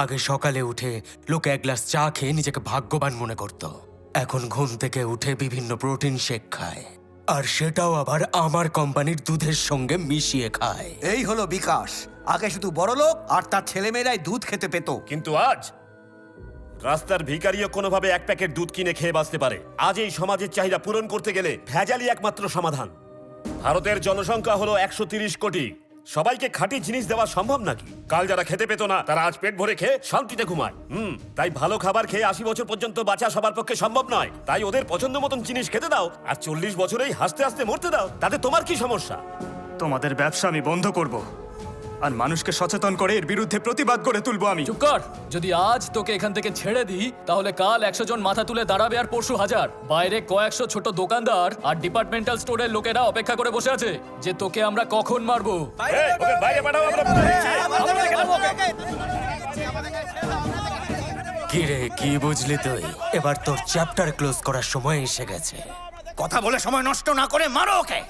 আগে সকালে উঠে লোকে এক গ্লাস চা খেয়ে নিজেকে ভাগ্যবান মনে করত, এখন ঘুম থেকে উঠে বিভিন্ন প্রোটিন শেক খায়, আর সেটাও আবার আমার কোম্পানির দুধের সঙ্গে মিশিয়ে খায়। এই হলো বিকাশ। আগে শুধু বড়লোক আর তার ছেলেমেয়েরাই দুধ খেতে পেত, কিন্তু আজ রাস্তার ভিখারিও কোনোভাবে এক প্যাকেট দুধ কিনে খেয়ে বাঁচতে পারে। আজ এই সমাজের চাহিদা পূরণ করতে গেলে ভেজালই একমাত্র সমাধান। ভারতের জনসংখ্যা হলো 130 কোটি। সবাইকে খাঁটি জিনিস দেওয়া সম্ভব নাকি? কাল যারা খেতে পেত না তারা আজ পেট ভরে খেয়ে শান্তিতে ঘুমায়। তাই ভালো খাবার খেয়ে 80 বছর পর্যন্ত বাঁচা সবার পক্ষে সম্ভব নয়। তাই ওদের পছন্দ মতন জিনিস খেতে দাও, আর 40 বছরেই হাসতে হাসতে মরতে দাও। তাতে তোমার কি সমস্যা? তোমাদের ব্যবসা আমি বন্ধ করব, আর মানুষকে সচেতন করে এর বিরুদ্ধে প্রতিবাদ করে তুলবো আমি। চুপ কর। যদি আজ তোকে এখান থেকে ছেড়ে দিই তাহলে কাল 100 জন মাথা তুলে দাঁড়াবে, আর পরশু 1000। বাইরে কয়েকশো ছোট দোকানদার আর ডিপার্টমেন্টাল স্টোরের লোকেরা অপেক্ষা করে বসে আছে যে তোকে আমরা কখন মারবো। কি রে, কি বুঝলি তুই? এবার তোর চ্যাপ্টার ক্লোজ করার সময় এসে গেছে। কথা বলে সময় নষ্ট না করে মারো ওকে।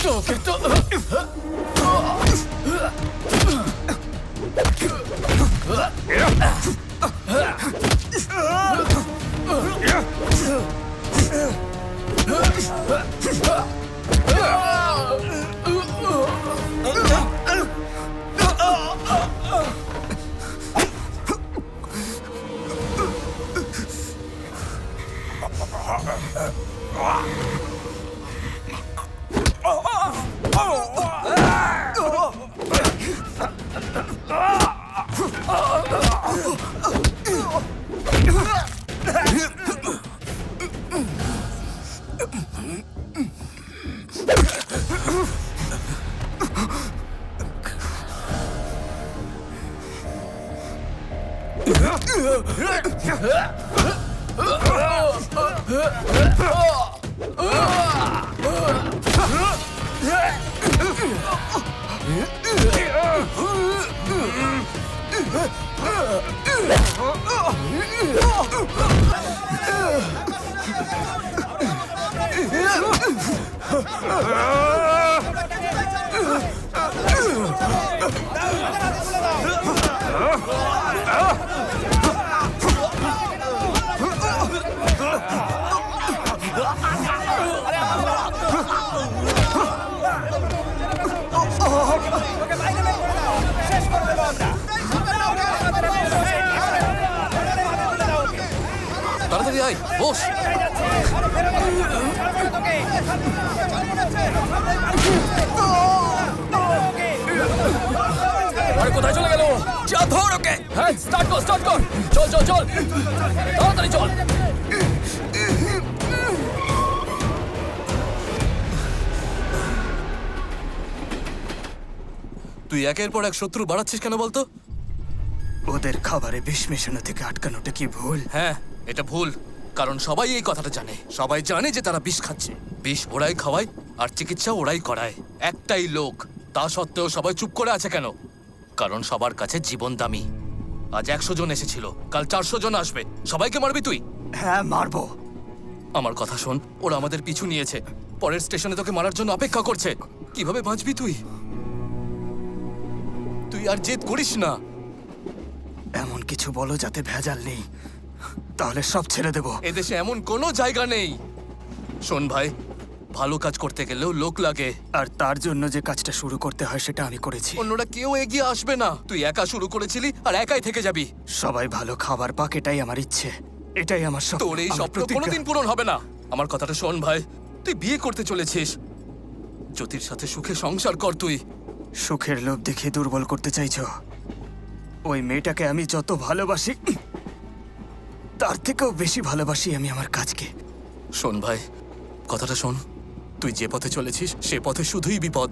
তোকে তো তাড়াতাড়ি আয়, বস। আরে কোথায় চলে গেল? যা ধর ওকে। হ্যাঁ, স্টার্ট কর, স্টার্ট কর। চল চল চল, তাড়াতাড়ি চল। তুই একের পর এক শত্রু বাড়াচ্ছিস কেন বলতো? ওদের খাবারে বিষ মেশানো থেকে আটকানোটা কি ভুল? হ্যাঁ, এটা ভুল। কারণ সবাই এই কথাটা জানে। সবাই জানে যে তারা বিষ খাচ্ছে। বিষ ওরাই খাওয়ায় আর চিকিৎসা ওরাই করায়। একটাই লোক, তা সত্ত্বেও সবাই চুপ করে আছে কেন? কারণ সবার কাছে জীবন দামি। আজ 100 জন এসেছিল, কাল 400 জন আসবে। সবাইকে মারবি তুই? হ্যাঁ, মারবো। আমার কথা শোন, ওরা আমাদের পিছু নিয়েছে। পরের স্টেশনে তোকে মারার জন্য অপেক্ষা করছে। কিভাবে বাঁচবি তুই? তুই আর জেদ করিস না। এমন কিছু বলো যাতে ভেজাল নেই, তাহলে সব ছেড়ে দেব। এদেশে এমন কোনো জায়গা নেই। শোন ভাই, ভালো কাজ করতে গেলেও লোক লাগে। আর তার জন্য যে কাজটা শুরু করতে হয় সেটা আমি করেছি। অন্যরা কেউ এগিয়ে আসবে না। তুই একা শুরু করেছিলি আর একাই থেকে যাবি। সবাই ভালো খাবার পাক, এটাই আমার ইচ্ছে, এটাই আমার স্বপ্ন। তোর এই আমার স্বপ্ন প্রতিজ্ঞা। কোনোদিন পূরণ হবে না। আমার কথাটা শোন ভাই, তুই বিয়ে করতে চলেছিস। জ্যোতির সাথে সুখে সংসার কর তুই। সুখের লোভ দেখে দুর্বল করতে চাইছো? ওই মেয়েটাকে আমি যত ভালোবাসি তার থেকেও বেশি ভালোবাসি আমি আমার কাজকে। শোন ভাই, কথাটা শোন। তুই যে পথে চলেছিস সে পথে শুধুই বিপদ।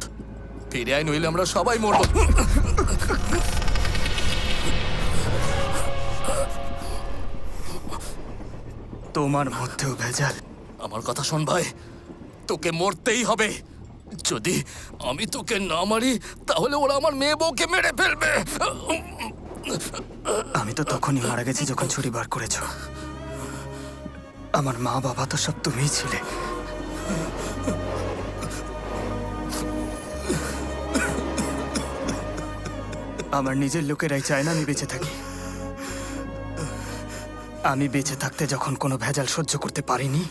ফিরে আয়, নইলে আমরা সবাই মরব। তোমার মধ্যেও ভেজাল। আমার কথা শোন ভাই, তোকে মরতেই হবে। যদি আমি তোকে না মারি তাহলে ওরা আমার মেয়ে বউকে মেরে ফেলবে। আমি তো তখনই মারা গেছি যখন ছুরি বার করেছ। আমার মা বাবা তো সব তুমিই ছিলে। আমার নিজের লোকেরাই চায় না আমি বেঁচে থাকি। আমি বেঁচে থাকতে যখন কোনো ভেজাল সহ্য করতে পারিনি,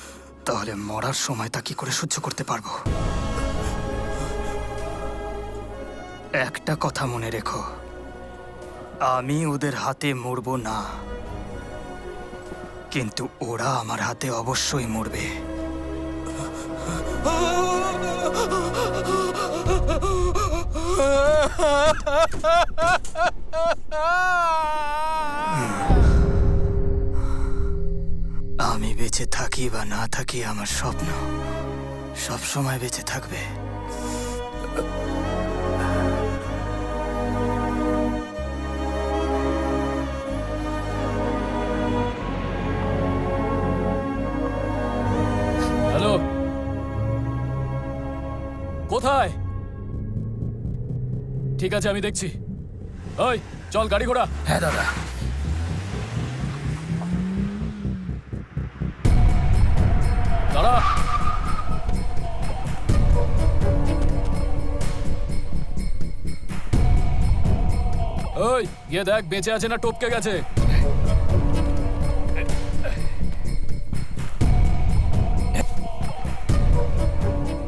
তাহলে মরার সময় তা কি করে সহ্য করতে পারবো? একটা কথা মনে রেখো, আমি ওদের হাতে মরবো না, কিন্তু ওরা আমার হাতে অবশ্যই মরবে। আমি বেঁচে থাকি বা না থাকি, আমার স্বপ্ন সব সময় বেঁচে থাকবে। হ্যালো, কোথায়? ঠিক আছে, আমি দেখছি। ওই চল, গাড়ি ঘোড়া। হ্যাঁ দাদা। দাঁড়া। ওই গিয়ে দেখ বেঁচে আছে না টপকে গেছে।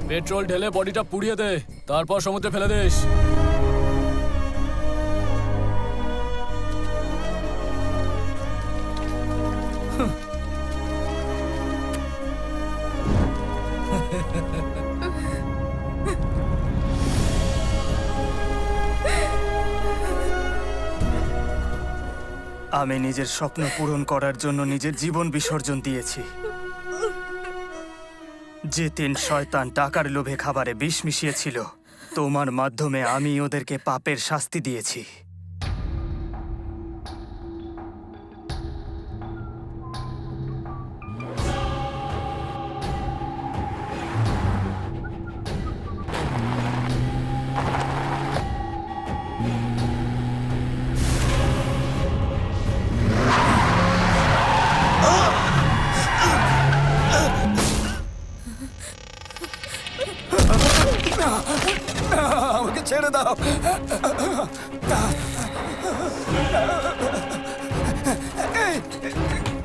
পেট্রোল ঢেলে বডিটা পুড়িয়ে দে, তারপর সমুদ্রে ফেলে দিস। আমি নিজের স্বপ্ন পূরণ করার জন্য নিজের জীবন বিসর্জন দিয়েছি। যে 3 শয়তান টাকার লোভে খাবারে বিষ মিশিয়েছিল, তোমার মাধ্যমে আমি ওদেরকে পাপের শাস্তি দিয়েছি। আমাকে ছেড়ে দাও।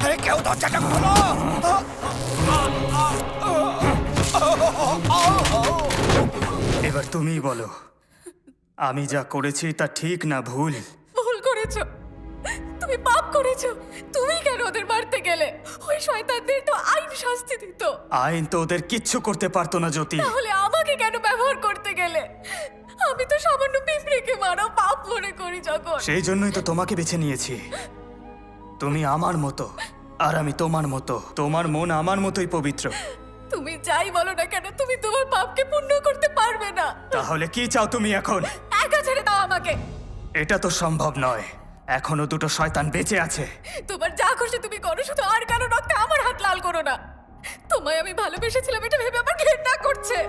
আরে কেউ দরজাটা খোলো। এবার তুমিই বলো, আমি যা করেছি তা ঠিক না ভুল? ভুল করেছো, তুমি পাপ করেছো। তুমি কেন ওদের মারতে গেলে? ওই শয়তানদের তো আইন শাস্তি দিত। আইন তো ওদের কিচ্ছু করতে পারতো না জ্যোতি। তাহলে আমাকে কেন ব্যবহার করতে গেলে? আমি তো সামান্য পিঁপড়েকে মারো পাপ মনে করি যখন। সেই জন্যই তো তোমাকে বেছে নিয়েছি। তুমি আমার মতো আর আমি তোমার মতো। তোমার মন আমার মতোই পবিত্র। তুমি যাই বলো না কেন, তুমি তোমার পাপকে পূর্ণ করতে পারবে না। তাহলে কি চাও তুমি এখন? একা ছেড়ে দাও আমাকে। এটা তো সম্ভব নয়, এখনো 2টো শয়তান বেঁচে আছে। তোমার যা খুশি তুমি করো, শুধু আর কারো রক্তে আমার হাত লাল করো না। তোমায় আমি ভালোবেসেছিলাম এটা ভেবে আমার ঘৃণা করছে।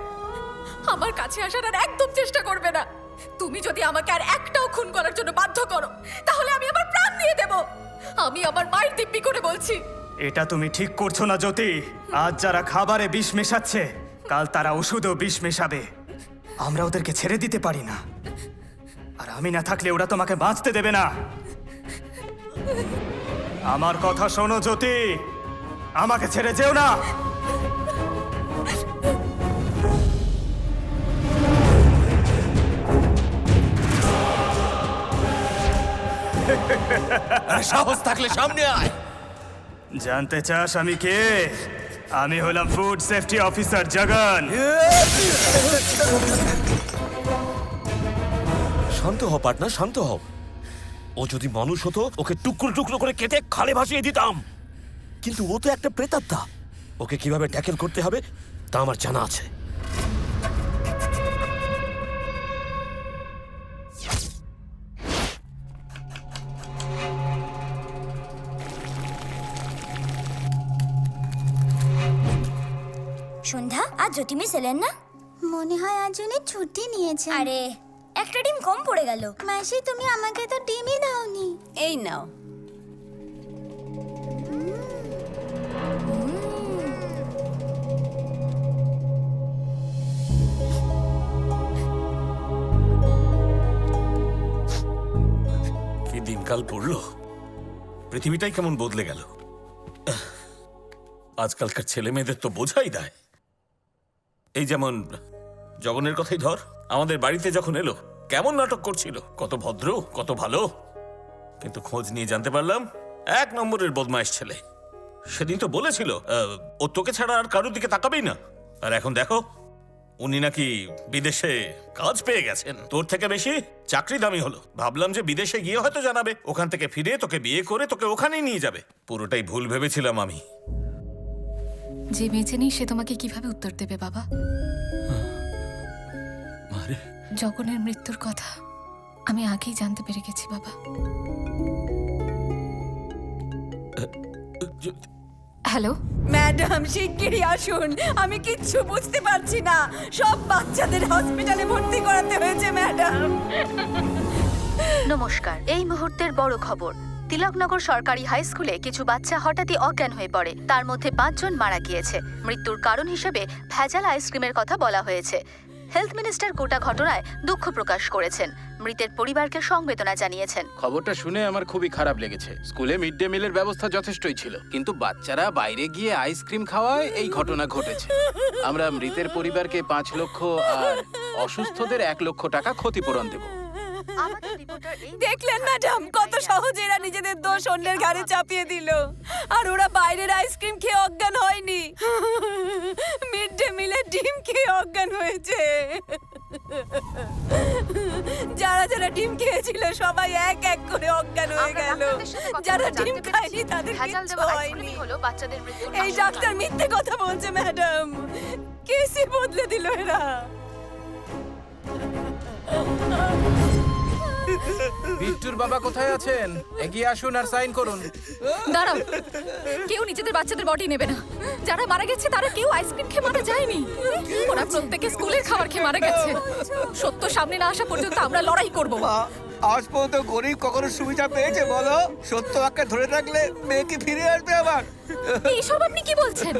আমার কাছে আসার আর একদম চেষ্টা করবে না। তুমি যদি আমাকে আর একটাও খুন করার জন্য বাধ্য করো, তাহলে আমি আমার প্রাণ দিয়ে দেব। আমি আমার মায়ের দিব্যি করে বলছি। এটা তুমি ঠিক করছো না জ্যোতি। আজ যারা খাবারে বিষ মেশাচ্ছে, কাল তারা ওষুধেও বিষ মেশাবে। আমরা ওদেরকে ছেড়ে দিতে পারি না, আর আমি না থাকলে ওরা তোমাকে বাঁচতে দেবে না। আমার কথা শোনো জ্যোতি, আমাকে ছেড়ে যেও না। সাহস থাকলে সামনে আয়। জানতে চাস আমি কে? আমি হলাম ফুড সেফটি অফিসার জগন। শান্ত হ পার্টনার, শান্ত হ। ও যদি মানুষ হতো, ওকে টুকরো টুকরো করে কেটে খালে ভাসিয়ে দিতাম। কিন্তু ও তো একটা প্রেতাত্মা। ওকে কিভাবে ট্যাকেল করতে হবে তা আমার জানা আছে। সন্ধ্যা, আজ জ্যোতি মিস এলেন না? মনে হয় আজ উনি ছুটি নিয়েছে। আরে একটা ডিম কম পড়ে গেল। মাসি, তুমি আমাকে তো ডিমই দাওনি। এই নাও। কি দিনকাল পড়লো, পৃথিবীটাই কেমন বদলে গেল। আজকালকার ছেলে মেয়েদের তো বোঝাই দেয়। এই যেমন জগনের কথাই ধর, আমাদের বাড়িতে যখন এলো কেমন নাটক করছিল, কত ভদ্র কত ভালো, কিন্তু খোঁজ নিয়ে জানতে পারলাম 1 নম্বরের বদমাইশ ছেলে। সেদিন তো বলেছিল ও তোকে ছাড়া আর কারোর দিকে তাকাবেই না, আর এখন দেখো উনি নাকি বিদেশে কাজ পেয়ে গেছেন। তোর থেকে বেশি চাকরি দামি হলো। ভাবলাম যে বিদেশে গিয়ে হয়তো জানাবে, ওখান থেকে ফিরে তোকে বিয়ে করে তোকে ওখানেই নিয়ে যাবে। পুরোটাই ভুল ভেবেছিলাম আমি। যে বেঁচে নেই সে তোমাকে কিভাবে উত্তর দেবে বাবা? জগনের মৃত্যুর কথা আমি আগেই জানতে পেরে গেছি বাবা। হ্যালো ম্যাডাম, শিগগিরই আসুন। আমি কিচ্ছু বুঝতে পারছি না। সব বাচ্চাদের হসপিটালে ভর্তি করাতে হয়েছে ম্যাডাম। নমস্কার, এই মুহূর্তের বড় খবর। তিলকনগর সরকারি হাই স্কুলে কিছু বাচ্চা হঠাৎই অজ্ঞান হয়ে পড়ে। তার মধ্যে 5 জন মারা গিয়েছে। মৃত্যুর কারণ হিসেবে ভেজাল আইসক্রিমের কথা বলা হয়েছে। হেলথ মিনিস্টার গোটা ঘটনায় দুঃখ প্রকাশ করেছেন। মৃতের পরিবারকে সমবেদনা জানিয়েছেন। খবরটা শুনে আমার খুবই খারাপ লেগেছে। স্কুলে মিড ডে মিলের ব্যবস্থা যথেষ্টই ছিল, কিন্তু বাচ্চারা বাইরে গিয়ে আইসক্রিম খাওয়ায় এই ঘটনা ঘটেছে। আমরা মৃতের পরিবারকে 5 লক্ষ আর অসুস্থদের 1 লক্ষ টাকা ক্ষতিপূরণ দেব। দেখলেন ম্যাডাম, কত সহজে এরা নিজেদের দোষ অন্যের ঘাড়ে চাপিয়ে দিল। আর ওরা বাইরের আইসক্রিম খেয়ে অজ্ঞান হয়নি, মিড ডে মিলের ডিম খেয়ে অজ্ঞান হয়েছে। যারা যারা ডিম খেয়েছিল সবাই এক এক করে অজ্ঞান হয়ে গেল। যারা ডিম খায়নি তাদের কিচ্ছু হয়নি। এই ডাক্তার মিথ্যে কথা বলছে ম্যাডাম, কেসই বদলে দিল এরা। বিট্টুর বাবা কোথায় আছেন? এগিয়ে আসুন আর সাইন করুন। দাঁড়াও, কেউ নিজেদের বাচ্চাদের বডি নেবে না। যারা মারা গেছে তারা কেউ আইসক্রিম খেয়ে মারা যায়নি, ওরা প্রত্যেকে স্কুলের খাবার খেয়ে মারা গেছে। সত্য সামনে না আসা পর্যন্ত আমরা লড়াই করব। আজ পর্যন্ত গরিব কখনো সুবিধা পেয়েছে বলো? সত্য বাক্যে ধরে রাখলে মেয়ে কি ফিরে আসবে আবার? এইসব আপনি কি বলছেন?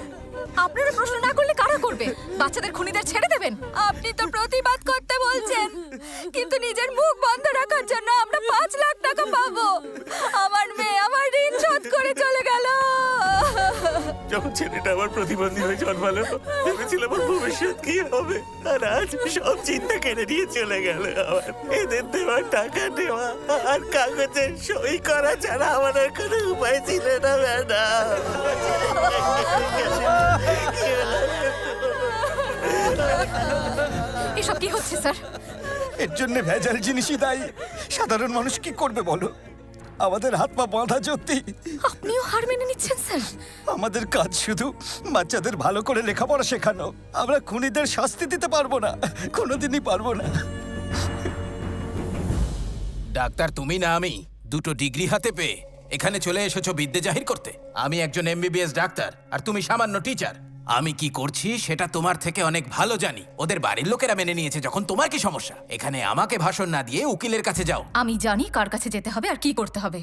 আপনারা প্রশ্ন না করলে কারা করবে? বাচ্চাদের খুনিদের ছেড়ে দেবেন? আপনি তো প্রতিবাদ করতে বলছেন, কিন্তু নিজের মুখ বন্ধ রাখার জন্য আমরা 5 লাখ টাকা পাবো। আমার মেয়ে আমার ঋণ শোধ করে চলে গেল। যখন ছেলেটা আমার প্রতিবন্ধী হয়ে জন্মালো, ভেবেছিলাম আমার ভবিষ্যৎ কি হবে, আর আজ সব চিন্তা কেড়ে নিয়ে চলে গেল। আমার এদের দেওয়া টাকা নেওয়া আর কাগজের সই করা ছাড়া আমার আর কোনো উপায় ছিল না ম্যাডাম। এসব কি হচ্ছে স্যার? এর জন্য ভেজাল জিনিসই দায়ী। সাধারণ মানুষ কি করবে বলো? আমাদের হাত পা বাঁধা সত্যি। আপনিও হার মেনে নিচ্ছেন স্যার? আমাদের কাজ শুধু বাচ্চাদের ভালো করে লেখাপড়া শেখানো। আমরা খুনিদের শাস্তি দিতে পারবো না, কোনোদিনই পারবো না। ডাক্তার তুমি না আমি, দুটো ডিগ্রি হাতে পেয়ে এখানে চলে এসেছো বিদ্যে জাহির করতে। আমি একজন এমবিবিএস ডাক্তার আর তুমি সামান্য টিচার। আমি কি করছি সেটা তোমার থেকে অনেক ভালো জানি। ওদের বাড়ির লোকেরা মেনে নিয়েছে যখন, তোমার কি সমস্যা? এখানে আমাকে ভাষণ না দিয়ে উকিলের কাছে যাও। আমি জানি কার কাছে যেতে হবে আর কি করতে হবে।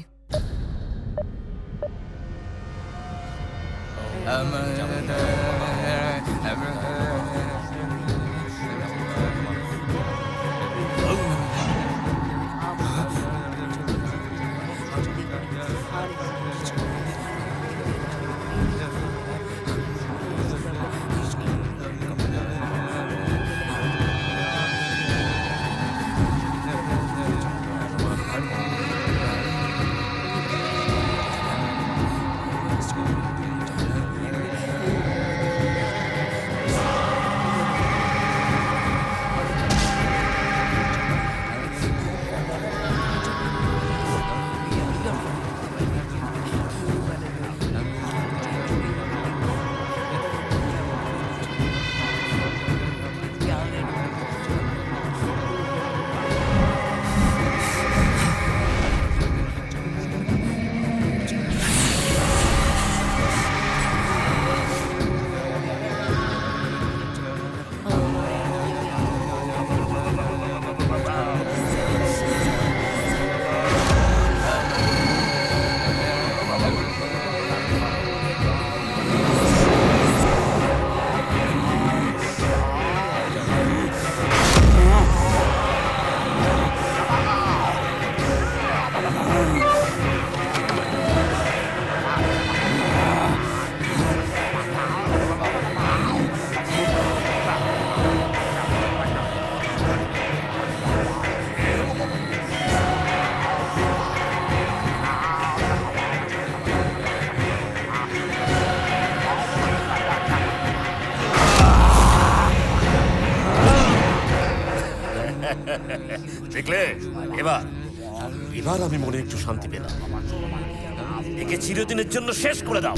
দেখলে, এবার এবার আমি মনে একটু শান্তি পেলাম। একে চিরদিনের জন্য শেষ করে দাও।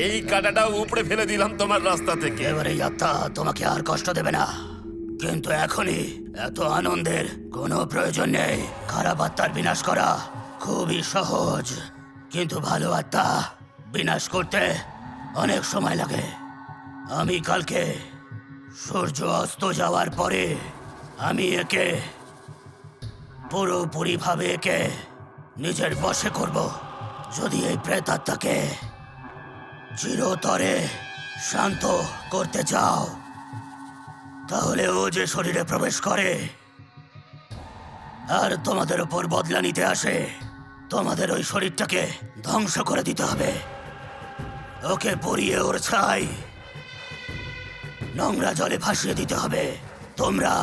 এই কাঁটাটাও উপড়ে ফেলে দিলাম তোমার রাস্তা থেকে। এবারে এই আত্মা তোমাকে আর কষ্ট দেবে না, কিন্তু এখনই এত আনন্দের কোনো প্রয়োজন নেই। খারাপ আত্মার বিনাশ করা খুবই সহজ, কিন্তু ভালো আত্মা বিনাশ করতে অনেক সময় লাগে। আমি কালকে সূর্য অস্ত যাওয়ার পরে আমি একে পুরোপুরিভাবে একে নিজের বশে করব। যদি এই প্রেতাত্মাকে চিরতরে শান্ত করতে চাও, তাহলে ও যে শরীরে প্রবেশ করে আর তোমাদের উপর বদলা নিতে আসে, তোমাদের ওই শরীরটাকে ধ্বংস করে দিতে হবে। ওকে পরিয়ে ওর ছাই নোংরা জলে ভাসিয়ে দিতে হবে। তোমরা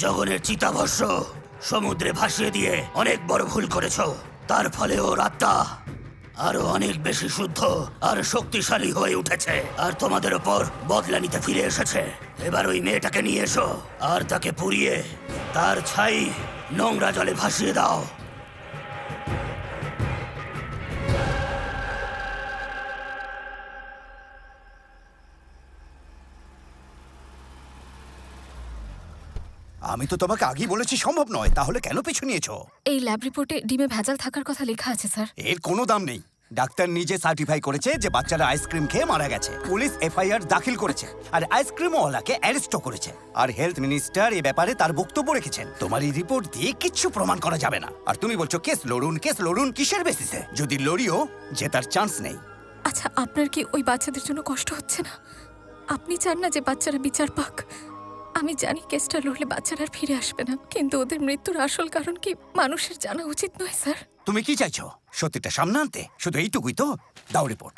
জগনের চিতাভস্য সমুদ্রে ভাসিয়ে দিয়ে অনেক বড় ভুল করেছো। তার ফলে ওর আত্মা আরো অনেক বেশি শুদ্ধ আর শক্তিশালী হয়ে উঠেছে, আর তোমাদের ওপর বদলা নিতে ফিরে এসেছে। এবার ওই মেয়েটাকে নিয়ে এসো আর তাকে পুড়িয়ে তার ছাই নোংরা জলে ভাসিয়ে দাও। আমি তো তোমাকে আগেই বলেছি সম্ভব নয়, তাহলে কেন পিছু নিয়েছো? এই ল্যাব রিপোর্টে ডিমে ভেজাল থাকার কথা লেখা আছে স্যার। এর কোনো দাম নেই। ডাক্তার নিজে সার্টিফাই করেছে যে বাচ্চারা আইসক্রিম খেয়ে মারা গেছে। পুলিশ এফআইআর দাখিল করেছে আর আইসক্রিমওয়ালাকে অ্যারেস্টও করেছে। আর হেলথ মিনিস্টার এ ব্যাপারে তার বক্তব্য রেখেছেন। তোমার এই রিপোর্ট দিয়ে কিচ্ছু প্রমাণ করা যাবে না। আর তুমি বলছো কেস লড়ুন, কেস লড়ুন। কিসের বেসিসে? যদি লড়িও, জেতার চান্স নেই। আচ্ছা, আপনার কি ওই বাচ্চাদের জন্য কষ্ট হচ্ছে না? আপনি চান না যে বাচ্চারা বিচার পাক? আমি জানি কেসটা লড়লে বাচ্চারা আর ফিরে আসবে না, কিন্তু ওদের মৃত্যুর আসল কারণ কি মানুষের জানা উচিত নয় স্যার? তুমি কি চাইছো? সত্যিটা সামনে আনতে? শুধু এইটুকুই তো? দাও রিপোর্ট।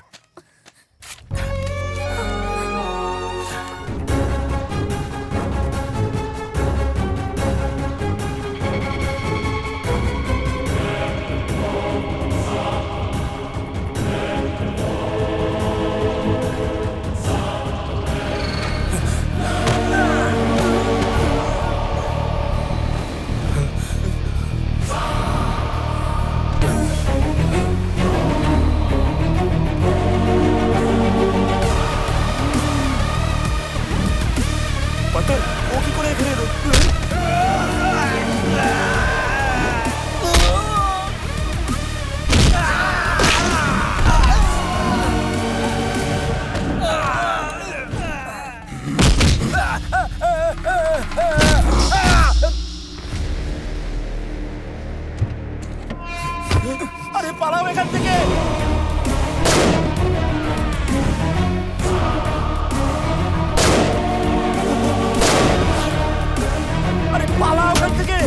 ও কি করে এখানে এলো? আরে পালাও এখান থেকে! আরে পালাও এখান থেকে!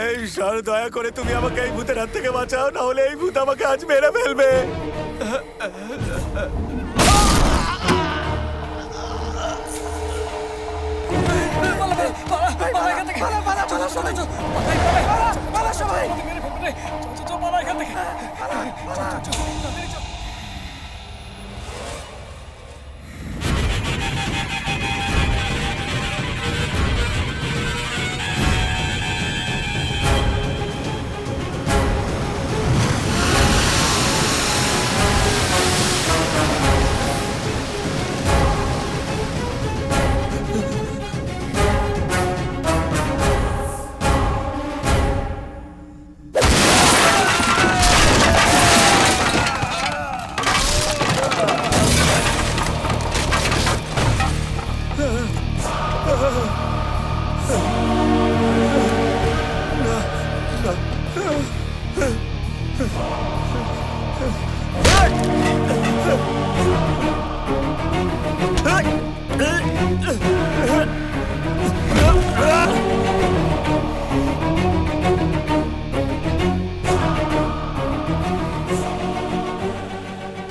এই ঈশ্বর, দয়া করে তুমি আমাকে এই ভূতের হাত থেকে বাঁচাও, না হলে এই ভূত আমাকে আজ মেরে ফেলবে।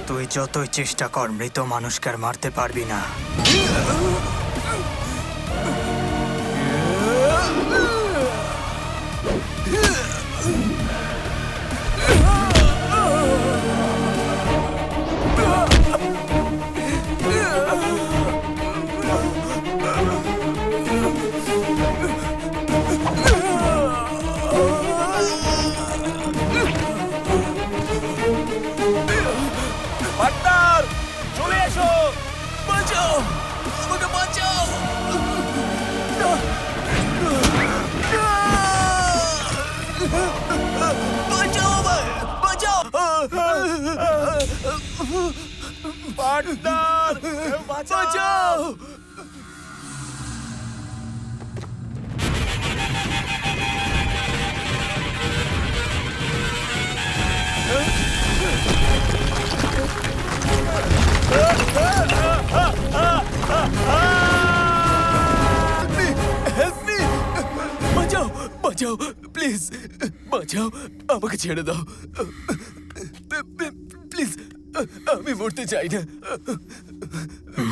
তুই যতই চেষ্টা কর, মৃত মানুষকে আর মারতে পারবি না। পার্টনার, চলে এসো! বাঁচাও আমাকে, বাঁচাও! বাঁচাও আমায়, বাঁচাও! পার্টনার, বাঁচাও! বাঁচাও প্লিজ, বাঁচাও, আমাকে ছেড়ে দাও প্লিজ, আমি মরতে চাই না।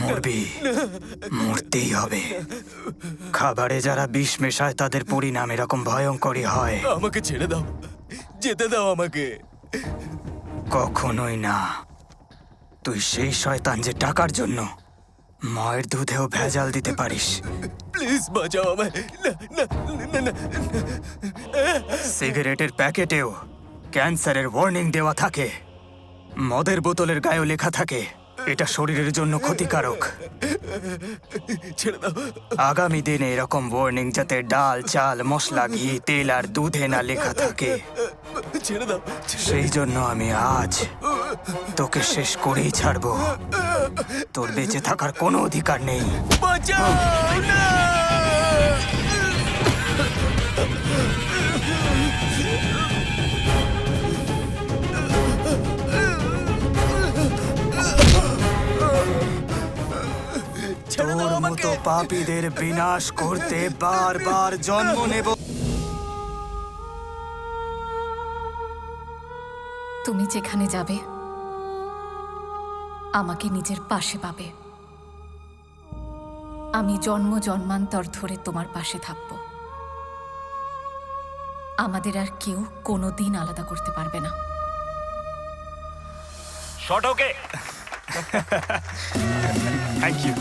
মরবি, মরতেই হবে। খাবারে যারা বিষ মেশায় তাদের পরিণাম এরকম ভয়ঙ্করই হয়। আমাকে ছেড়ে দাও, যেতে দাও আমাকে। কখনোই না। তুই সেই শয়তান যে টাকার জন্য মায়ের দুধেও ভেজাল দিতে পারিস। প্লিজ বাঁচাও আমায়। না না না না। সিগারেটের প্যাকেটেও ক্যান্সারের ওয়ার্নিং দেওয়া থাকে, মদের বোতলের গায়েও লেখা থাকে এটা শরীরের জন্য ক্ষতিকারক। ছেড়ে দাও। আগামী দিনে এরকম ওয়ার্নিং যাতে ডাল, চাল, মশলা, ঘি, তেল আর দুধে না লেখা থাকে, ছেড়ে দাও। সেই জন্য আমি আজ তোকে শেষ করেই ছাড়বো। তোর বেঁচে থাকার কোনো অধিকার নেই। বাঁচাও না। তোর মতো পাপীদের বিনাশ করতে বারবার জন্ম নেব। তুমি যেখানে যাবে আমাকে নিজের পাশে পাবে। আমি জন্ম জন্মান্তর ধরে তোমার পাশে থাকব। আমাদের আর কেউ কোনোদিন আলাদা করতে পারবে না। Shot okay. Thank you.